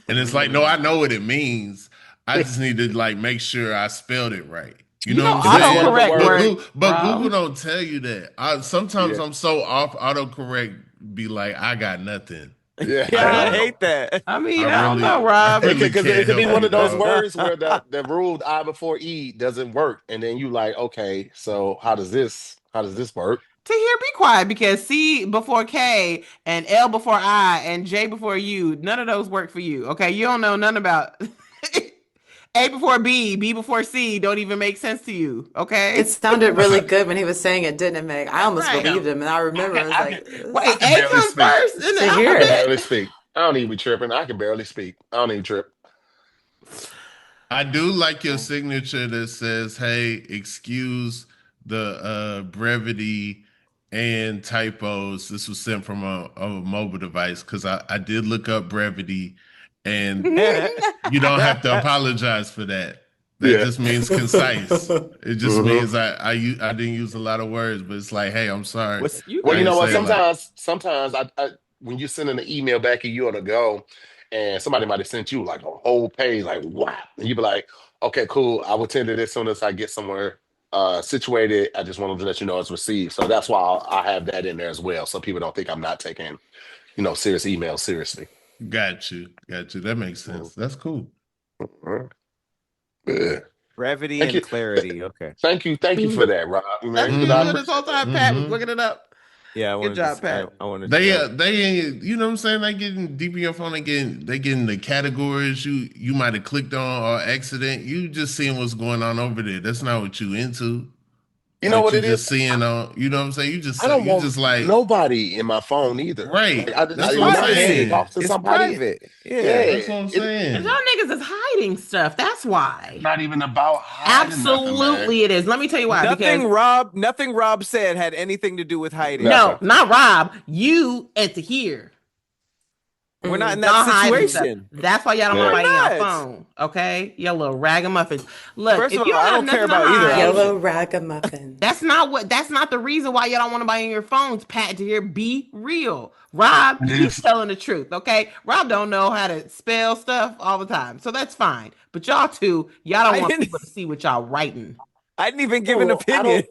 And it's like, no, I Mm. know what it means. I just need to like make sure I spelled it right. You you know know what I'm Is this one saying? of the autocorrect But words? work, Google, but Google Rob. don't tell you that. Sometimes Yeah. I'm so off autocorrect, be like, I got nothing. Yeah. I Yeah, I Yeah. don't. hate that. I I mean, I don't know, really, I Rob. It really could, cause it can't could be help one you, of those dog. words where the rule I before E doesn't work. And then you like, okay, so how does this work? To hear, be quiet because C before K and L before I and J before U, none of those work for you. Okay, you don't know none about A before B, B before C. Don't even make sense to you. It Okay, sounded really good when he was saying it, didn't it, Meg? I almost right? believed him, and I I remember can I was I can like, I Wait, can A barely comes speak. first in the to I hear can it. barely alphabet. speak. I don't even be tripping. I can barely speak. I don't even trip. I do like your signature that says, "Hey, excuse the brevity and typos. This was sent from a mobile device because I did look up brevity, and you don't have to apologize for that. That Yeah. just means concise. It just Hmm. means I didn't use a lot of words, but it's like, hey, I'm sorry. What's You Well, I you good? didn't know what? say it like Sometimes when you send an email back and you on the go, and somebody might have sent you like a whole page, like wow, and you be like, okay, cool. I will tend to this as soon as I get somewhere situated. I just wanted to let you know it's received. So that's why I have that in there as well, so people don't think I'm not taking serious emails seriously. got you. That makes Mhm. sense. That's cool. Mhm. Yeah. brevity Thank and you, clarity? Okay. thank you for that, Rob. That's Man, what because he was I doing Mm-hmm. this whole appreciate that. time. Pat was Mm-hmm. looking it up. Yeah, I Good wanted job, I, Pat. I wanted to They know. you know what I'm saying? They getting deep in your phone. They getting the categories you might have clicked on or accident. You just seeing what's going on over there. That's not what you into. You know But what you it is? just seeing on. You know what I'm saying? I don't You want just like nobody in my phone either. right. Like It's That's what I'm when I just need to privacy. talk saying. to It's somebody. private. Yeah. Yeah, That's what I'm Cause saying. y'all niggas is hiding stuff. That's it's why. not even about hiding nothing, man. Absolutely, it is. Let me tell you why. Because Nothing Rob said had anything to do with hiding. Nothing. no, not Rob. You at the here. We're not in that Y'all hiding stuff. situation. That's why y'all don't want Yeah. to We're buy your not. phone. Okay, y'all little ragamuffins. Look, First if of you all, don't I have don't care nothing to about either hide, Yellow option. ragamuffins. that's not the reason why y'all don't want to buy in your phones. Pat to hear, be real. Rob, he's Yes. telling the truth. Okay, Rob don't know how to spell stuff all the time, so that's fine. But y'all two, y'all don't I want didn't people to see what y'all writing. I didn't even give an No, opinion.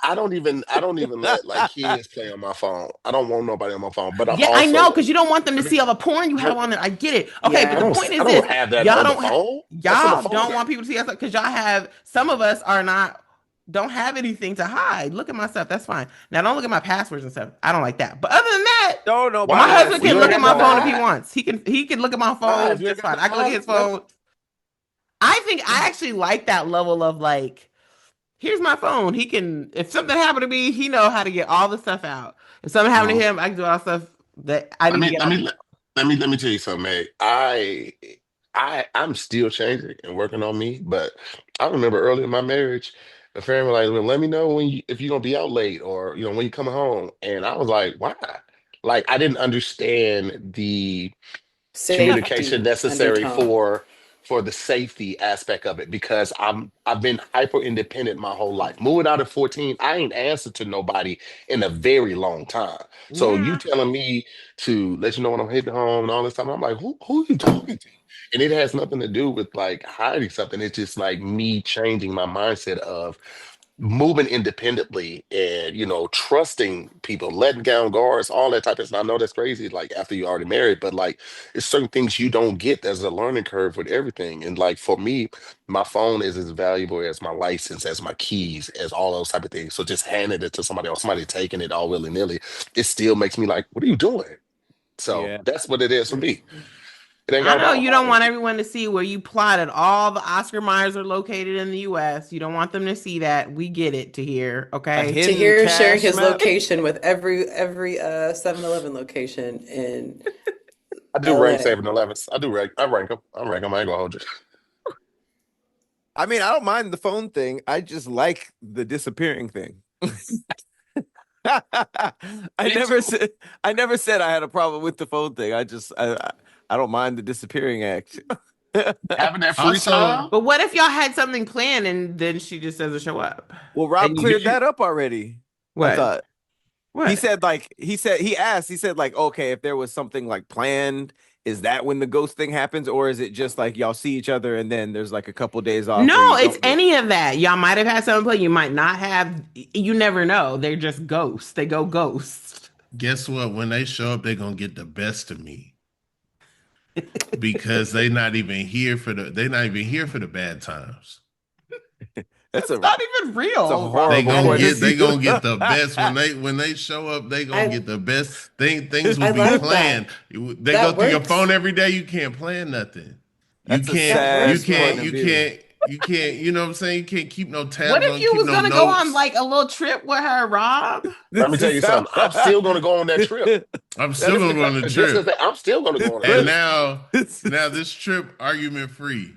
I don't even let like kids play on my phone. I don't want nobody on my phone. But I'm Yeah, I know, also because you don't want them to I mean, see all the porn you have but on it. I get it. Okay, but I the Yeah. point I is this: don't have that y'all on the don't have, phone. That's in the y'all phone don't game. want people to see us because y'all have. Some of us are not, don't have anything to hide. Look at my stuff. That's fine. Now don't look at my passwords and stuff. I don't like that. But other than that, Don't my nobody Why? want to husband see Well, can you ain't look your at got my nothing to phone if stuff. he hide. wants. He can look at my Why? phone If you ain't just got fine. nothing I to can look at hide, his phone. I think I actually like that level of like, here's my phone. He can, if something happened to me, he know how to get all the stuff out. If something happened to Mhm. him, I can do all the stuff that I Let need to me get let out. me let me tell you something, Meg. I'm still changing and working on me, but I remember early in my marriage, a friend was like, "Well, let me know when if you're gonna be out late or when you're coming home." And I was like, "Why?" Like I didn't understand the communication Safety necessary undertone. for the safety aspect of it because I've been hyper independent my whole life. Moving out at 14, I ain't answered to nobody in a very long time. So you Yeah. telling me to let you know when I'm heading home and all this time, I'm like, who are you talking to? And it has nothing to do with like hiding something. It's just like me changing my mindset of moving independently and trusting people, letting down guards, all that type of stuff. I know that's crazy, like after you already married, but like it's certain things you don't get. There's a learning curve with everything. And like for me, my phone is as valuable as my license, as my keys, as all those type of things. So just handing it to somebody or somebody taking it all willy-nilly, it still makes me like, what are you doing? So Yeah. that's what it is for me. It ain't I got know about you don't home. want everyone to see where you plotted all the Oscar Myers are located in the US. You don't want them to see that. We get it to hear, A okay? hidden Tahir sharing cash his map. location with every 7-Eleven location in I do rank LA. 7-Elevens. I do rank. I rank them. I rank them. I ain't gonna hold you. I mean, I don't mind the phone thing. I just like the disappearing thing. I Me never too. said I never said I had a problem with the phone thing. I don't mind the disappearing act. Having that free Also, time. But what if y'all had something planned and then she just doesn't show up? Well, Rob And you, cleared that up already. I What? thought What? he said like, okay, if there was something like planned, is that when the ghost thing happens, or is it just like y'all see each other and then there's like a couple days off No, where you it's don't meet? any of that. Y'all might have had something planned. You might not have. You never know. They're just ghosts. They go ghost. guess what? When they show up, they're gonna get the best of me because they're not even here for the bad times. That's It's a not even it's a real, Rob. They horrible I gonna point of get just they view. gonna get the best when they show up. They gonna I get the best. Things will I be like planned. that. They go That through your phone works. every day. You can't plan nothing. You That's a can't. That You sad works, can't. point Rob. of You view. can't. You can't. You know what I'm saying? You can't keep no What tabs if on. you Keep was no gonna go on notes. like a little trip with her, Rob? Let me This tell is you how something. I'm still going to go on that trip. I'm still that's gonna go on the Just as trip. that, I'm still going to go on that And but trip. now this trip argument free.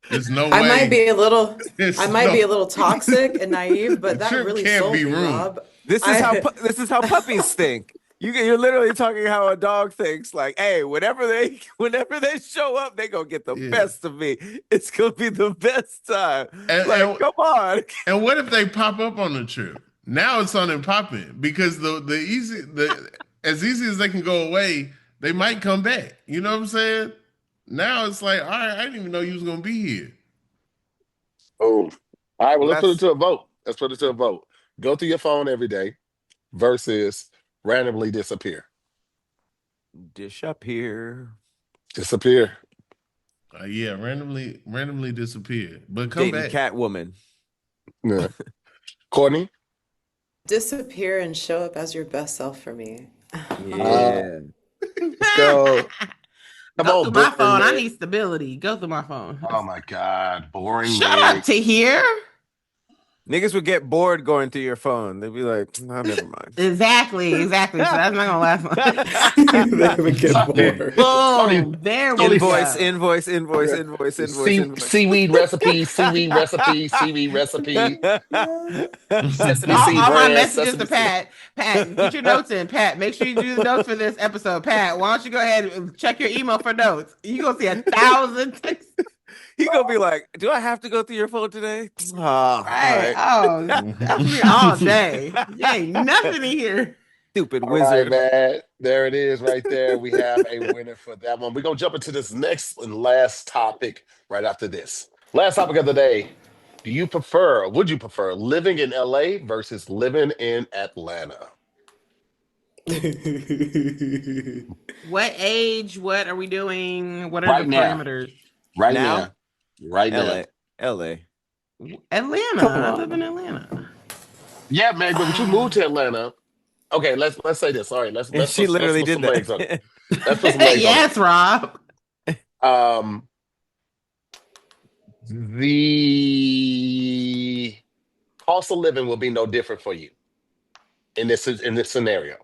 There's no I might way. be a little I It's might no. be a little toxic and naive, The but that trip really can't be sold me, ruined. Rob. this is how I this is how puppies think. You're literally talking how a dog thinks. Like, hey, whenever they show up, they gonna get the Yeah. best of me. It's gonna be the best time. And, Like, and come on. and what if they pop up on the trip? Now it's on and popping because the as easy as they can go away, they might come back. You know what I'm saying? Now it's like, all right, I didn't even know you was gonna be here. Boom. All right, well, Well, let's put it that's to a vote. Let's put it to a vote. Go through your phone every day versus randomly disappear. dish up here. Disappear. Yeah, randomly disappear, but come Dating back. Catwoman. Yeah. Courtney? disappear and show up as your best self for me. Uh, Yeah. let's go. Come Go on, through my boring phone. I man. need stability. Go through my phone. Oh my God. Boring Shut man. up to here. Niggas would get bored going through your phone. They'd be like, oh, never mind. Exactly. So that's not gonna last They would get Tony, bored. Tony, long. Boom. There we Tony, Invoice, go. invoice, invoice, invoice, invoice, invoice. seaweed recipe, seaweed recipe, seaweed recipe, sesame seed All my bread, messages to sesame seed. Pat. Pat, get your notes in. Pat, make sure you do the notes for this episode. Pat, why don't you go ahead and check your email for notes? You gonna see 1,000 texts. He gonna be like, do I have to go through your phone today? Ah, all Right. right. Oh, that's me all day. You ain't nothing in here. Stupid All right, wizard. man. There it is right there. We have a winner for that one. We're going to jump into this next and last topic right after this. Last topic of the day. Would you prefer living in LA versus living in Atlanta? What age? What are we doing? What are the Right now. parameters? Right Now, now. Right now. LA. LA. Atlanta. Come I live in on. Atlanta. Yeah, man, but you moved to Atlanta. Okay, let's say this. All right, And she let's literally put did some legs on it. that. Let's put some legs on it. Yes, Rob. Um, the cost of living will be no different for you in this scenario.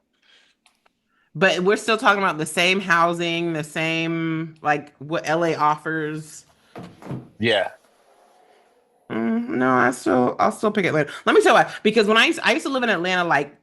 But we're still talking about the same housing, the same like what LA offers. Yeah. No, I'll still pick Atlanta. Let me tell you why. Because when I used to live in Atlanta like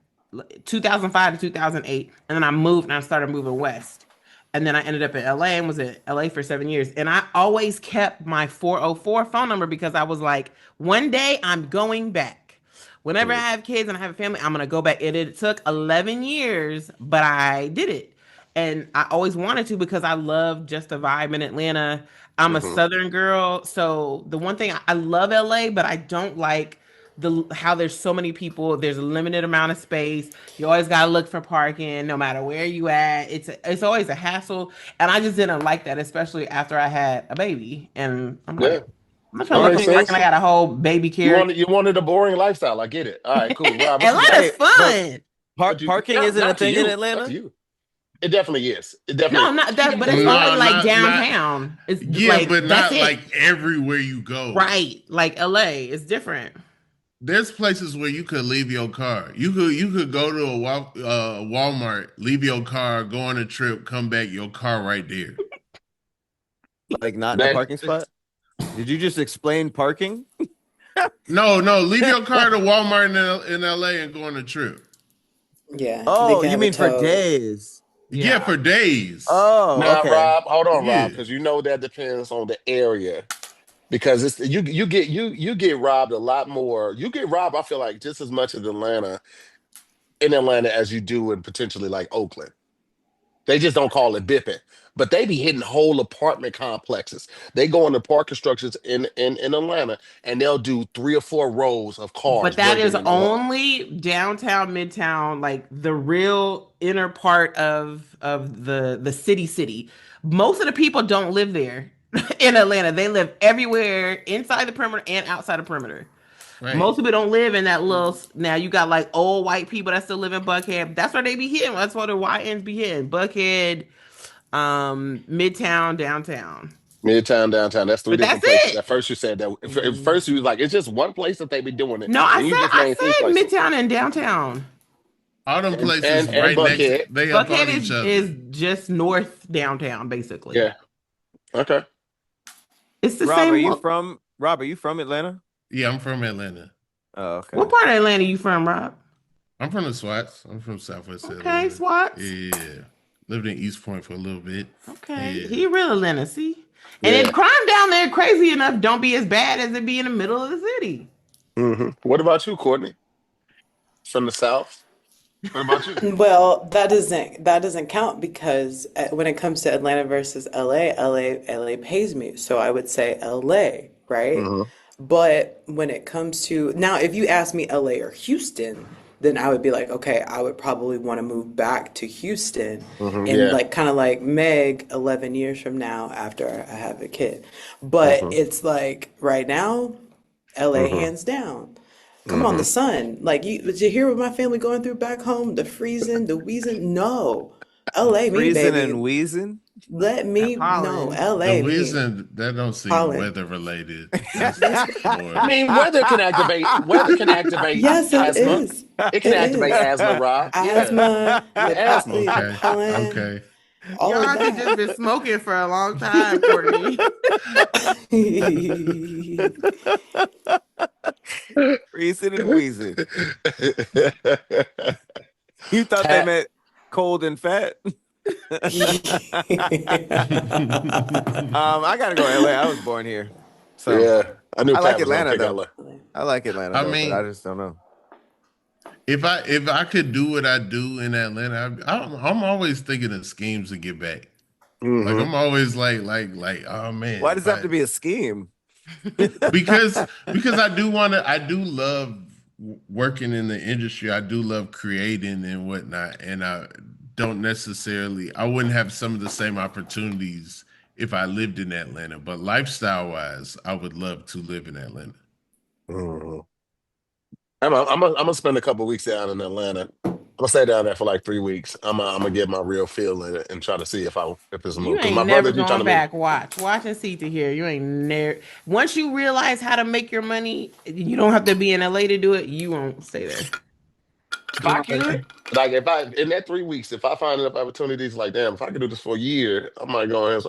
2005 to 2008, and then I moved and I started moving west. And then I ended up in LA and was in LA for 7 years. And I always kept my 404 phone number because I was like, one day I'm going back. Whenever I Mm. have kids and I have a family, I'm gonna go back. And it took 11 years, but I did it. And I always wanted to because I love just the vibe in Atlanta. I'm a Hmm. Southern girl, so the one thing I love LA, but I don't like the how there's so many people. There's a limited amount of space. You always gotta look for parking, no matter where you at. It's always a hassle, and I just didn't like that, especially after I had a baby. And I'm Yeah, like, I'm not trying that to look makes for Parking parking. sense. I got a whole baby carriage. You wanted a boring lifestyle. I get it. All right, cool. Rob, what you got? Atlanta's Hey, but fun. parking Not isn't a not to thing in you, not to Atlanta. you. It definitely is. It definitely No, is. not You that, got but to it's think only about No, it. like not downtown. It's yeah, like but that's not it. like everywhere you go. Right. Like LA is different. There's places where you could leave your car. You could go to a Walmart, leave your car, go on a trip, come back, your car right there. Like not in a Man, parking spot. Did you just explain parking? No, leave your car to Walmart in LA and go on a trip. Yeah, they Oh, can you have it mean for towed. days? Yeah, Yeah. for days. Oh, now, okay. Rob, hold on, Yeah. Rob, because you know that depends on the area. Because it's you get robbed a lot more. You get robbed, I feel like, just as much as in Atlanta as you do in potentially like Oakland. They just don't call it bipping. But they be hitting whole apartment complexes. They go into parking structures in Atlanta and they'll do 3 or 4 rows of cars But that breaking is in alone. only downtown, midtown, like the real inner part of the city. Most of the people don't live there in Atlanta. They live everywhere inside the perimeter and outside the perimeter. Right. Most people don't live in that little. Now you got like old white people that still live in Buckhead. That's where they be hitting. That's where the YNs be hitting. Buckhead, Midtown, downtown. Midtown, downtown. That's three But that's different places. At it. first you said that. At first you was like, it's just one place that they be doing it. No, And you just named three I said places. Midtown and downtown. All them places And right next, Buckhead. they up Buckhead on each is other. just north downtown, basically. Yeah. Okay. It's the same. Rob, are you from Atlanta? Yeah, I'm from Atlanta. Oh, What okay. part of Atlanta you from, Rob? I'm from the SWATs. I'm from Southwest Okay, Atlanta. SWATs. Yeah. Lived in East Point for a little bit. Okay, Yeah. he real Atlanta. See, and if Yeah. crime down there crazy enough, don't be as bad as it be in the middle of the city. What about you, Courtney? From the South? What about you? Well, that doesn't count because when it comes to Atlanta versus LA pays me. So I would say LA, right? Hmm. But when it comes to now, if you ask me LA or Houston, then I would be like, okay, I would probably want to move back to Houston Hmm. and Yeah. like kind of like Meg 11 years from now after I have a kid. But Hmm. it's like right now, LA Hmm. hands down. Come on, Hmm. the sun. Like did you hear what my family going through back home? The freezing, the wheezing? No. LA me, Freezing baby. and wheezing. Let That me no, pollen. The LA me. reason that don't seem Holland. weather related. That's I Florida. mean, weather can activate Yes, it asthma. is. It can It activate is. asthma, Rob. Yeah. Asthma, Yeah, asthma. the Okay. pollen, Okay. all of Y'all could that. just been smoking for a long time, Courtney. Freezing and wheezing. You thought they Pat, meant cold and fat? I gotta go to LA. I was born here. So yeah, I knew I like Pat was gonna Atlanta pick though. LA. I like Atlanta I though, but I mean, just don't know. if I could do what I do in Atlanta, I'm always thinking of schemes to get back. Like Hmm. I'm always like, oh man, Why does if it have I to be a scheme? because I do love working in the industry. I do love creating and whatnot, and I wouldn't have some of the same opportunities if I lived in Atlanta. But lifestyle wise, I would love to live in Atlanta. Hmm. I'm gonna spend a couple weeks down in Atlanta. I'm gonna stay down there for like 3 weeks. I'm gonna get my real feel in it and try to see if it's a move. You Because my ain't brother, never he trying going to move. back. Watch and see to hear. You ain't never. Once you realize how to make your money, you don't have to be in LA to do it. You won't stay there. If I could, like, if I in that 3 weeks, if I find enough opportunities, like, damn, if I could do this for a year, I might go ahead.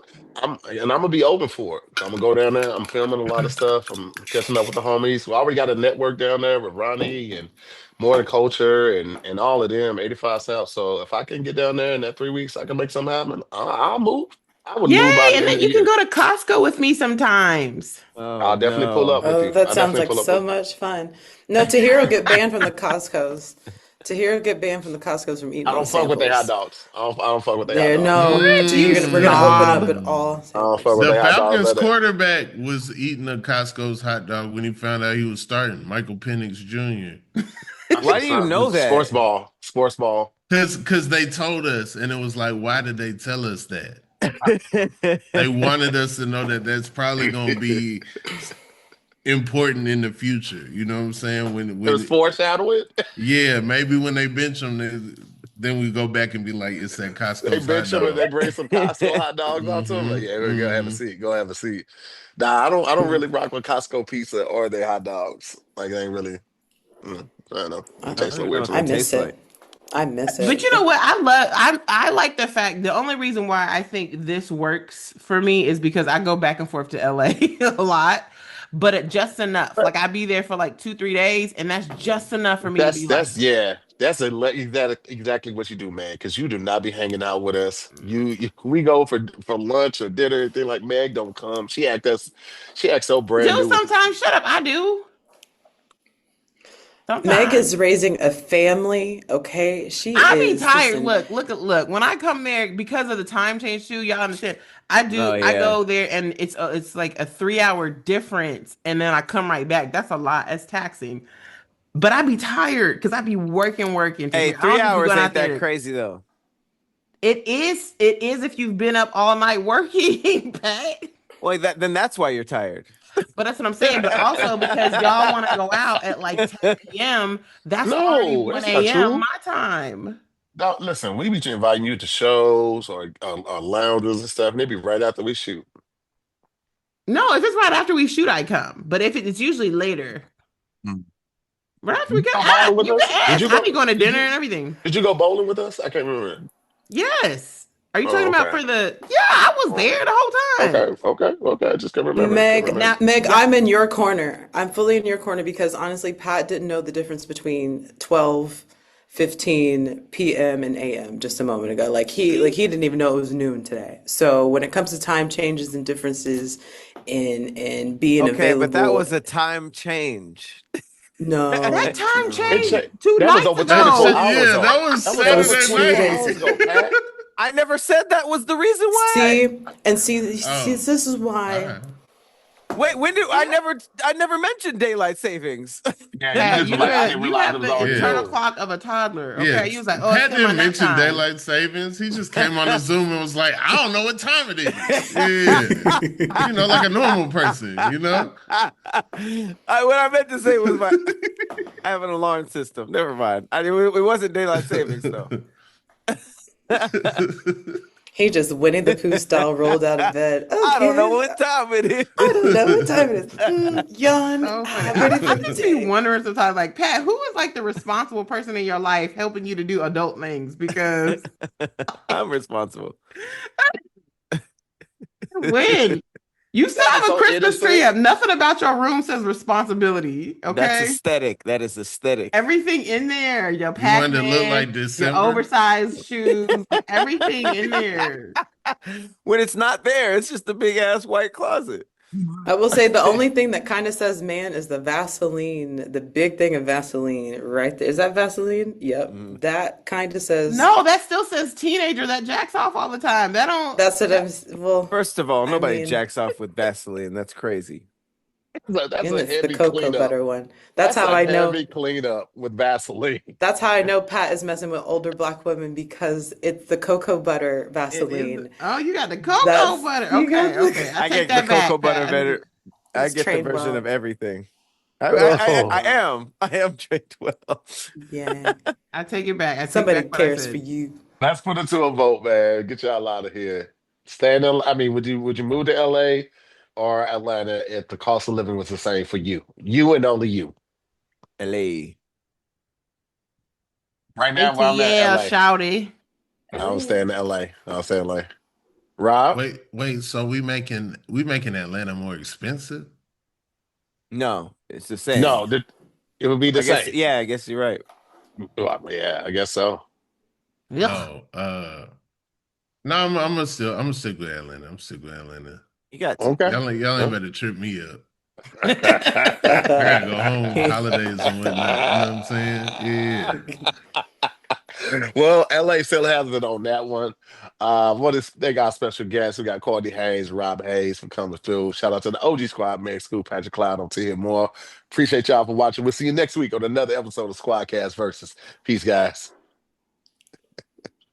And I'm gonna be open for it. I'm gonna go down there. I'm filming a lot of stuff. I'm catching up with the homies. We already got a network down there with Ronnie and More Than Culture and all of them, 85 South. So if I can get down there in that 3 weeks, I can make something happen. I'll move. I would move by Yay! the And end then of the you can year. go to Costco with me sometimes. Oh I'll definitely pull up no. with Oh, you. that I'll sounds definitely like pull up with so you. much fun. No, Tahir get banned from the Costco's. Tahir get banned from the Costco's from eating I don't those fuck with their hot samples. dogs. I don't fuck with their hot There, dogs. no, we're gonna open up at Mm. all I don't fuck samples. with The their hot dogs Falcons like that. quarterback was eating a Costco's hot dog when he found out he was starting. Michael Penix Jr. That's Why do what's you up. know Sports that? ball. Sports ball. Because they told us, and it was like, why did they tell us that? They wanted us to know that that's probably going to be important in the future. You know what I'm saying? It was foreshadowing. Yeah, maybe when they bench them, then we go back and be like, it's that They Costco's hot bench them and they dog. bring some Costco hot dogs out to them. Like, Mm-hmm. yeah, go have a Mm-hmm. seat. Go have a seat. Nah, I don't really rock with Costco pizza or their hot dogs. Like, they ain't really. I don't know. I, It I tastes don't so even know weird what to I me. that miss tastes like. it. I miss But it. you know what? I like the fact the only reason why I think this works for me is because I go back and forth to LA a lot, but just enough. Like I be there for like 2, 3 days, and that's just enough for me to be like, Yeah. Exactly what you do, man. Because you do not be hanging out with us. We go for lunch or dinner. Anything like Meg don't come. She acts so brand do new with this. sometimes. Shut up, I do Meg sometimes. is raising a family, okay? She I be is, tired. listen, Look. When I come there, because of the time change too, y'all understand. I Oh do. I yeah. go there, and it's like a 3 hour difference, and then I come right back. That's a lot. It's taxing. But I be tired because I be working to Hey, here. I three don't just be hours going ain't out that there. crazy though. It is. It is if you've been up all night working, Pat. Well, then that's why you're tired. But that's what I'm saying. But also because y'all want to go out at like 10 p.m. That's already No, 1 that's not a.m. true. my time. No, listen, we be inviting you to shows or lounges and stuff, and they be right after we shoot. No, if it's right after we shoot, I come. But if it's usually later, Mm. right after we You get go bowling ask, with you us? can ask. I be going to dinner and everything. Did you go bowling with us? I can't remember. Yes. Are you Oh, talking about okay. for the? Yeah, I was Oh, there the whole time. okay. I just can't remember. Can't Meg, remember. now, Meg, Yeah. I'm in your corner. I'm fully in your corner because honestly, Pat didn't know the difference between 12:15 p.m. and a.m. just a moment ago. He didn't even know it was noon today. So when it comes to time changes and differences in being Okay, but that available, was a time change. That no, time It no. changed cha- two that was nights over That 24 shit, ago. hours yeah, that though. was That was That over was Saturday 24 2 days night. hours ago. ago, Pat. I never said that was the reason why. See, Oh, this is all why. right. Wait, when did Yeah. I never mentioned daylight savings. Yeah, you Pat, just were like, I didn't you realize it have was the already internal Yeah. noon. clock of a toddler. Yeah, Okay, you was like, oh, it's Pat still my didn't nap mention time. daylight savings. He just came on the Zoom and was like, "I don't know what time it is." Yeah, like a normal person. What I meant to say was I have an alarm system. Never mind. It wasn't daylight savings though. He just Winnie the Pooh style rolled out of bed. I don't know Okay, what time it I don't know what is. time it is. Yawn. So funny. I'm ready I for the just be day. wondering sometimes, like, Pat, who is like the responsible person in your life helping you to do adult things? Because I'm responsible. when you still That have was a so Christmas tree innocent. up, nothing about your room says responsibility. That's Okay, aesthetic. That is aesthetic. everything in there, your You wanted to look Pac-Man, like your December. oversized shoes, like everything in there. When it's not there, it's just a big ass white closet. I will say the only thing that kind of says man is the Vaseline, the big thing of Vaseline right there. Is that Vaseline? Yep. Mhm. That kind of says, No, that still says teenager that jacks off all the time. That don't. that's what I'm, well, First of all, I nobody mean, jacks off with Vaseline. That's crazy. That's and a it's the heavy cocoa cleanup. butter one. That's a heavy cleanup with Vaseline. That's how I know Pat is messing with older black women because it's the cocoa butter It is. Vaseline. Oh, you got the cocoa That's, butter. you got Okay. I I take get the that cocoa back, butter Pat. better. I it's get the trained version of well. everything. I Oh. am. I am trained well. Yeah. I take it back. I take Somebody back what I cares for said. you. Let's put it to a vote, man. Get y'all out of here. I mean, would you move to LA or Atlanta if the cost of living was the same for you? You and only you. LA. Right now, where I'm at, ATL, LA. shouty. I don't stay in LA. I don't stay in LA. Rob? Wait. So we making Atlanta more expensive? No, it's the same. No, it would be the I guess. same. Yeah, I guess you're right. Well, yeah, I guess so. Ugh. Oh, no, I'm gonna stick with Atlanta. I'm stick with Atlanta. You got to. Okay. Y'all ain't better trip me up. Huh? I gotta go home for holidays and whatnot. You know what I'm saying? Yeah. Well, LA still has it on that one. They got special guests. We got Courtney Haynes, Rob Hayes for coming through. Shout out to the OG squad, man. School Patrick Cloud on to hear more. Appreciate y'all for watching. We'll see you next week on another episode of Squadcast versus. Peace, guys.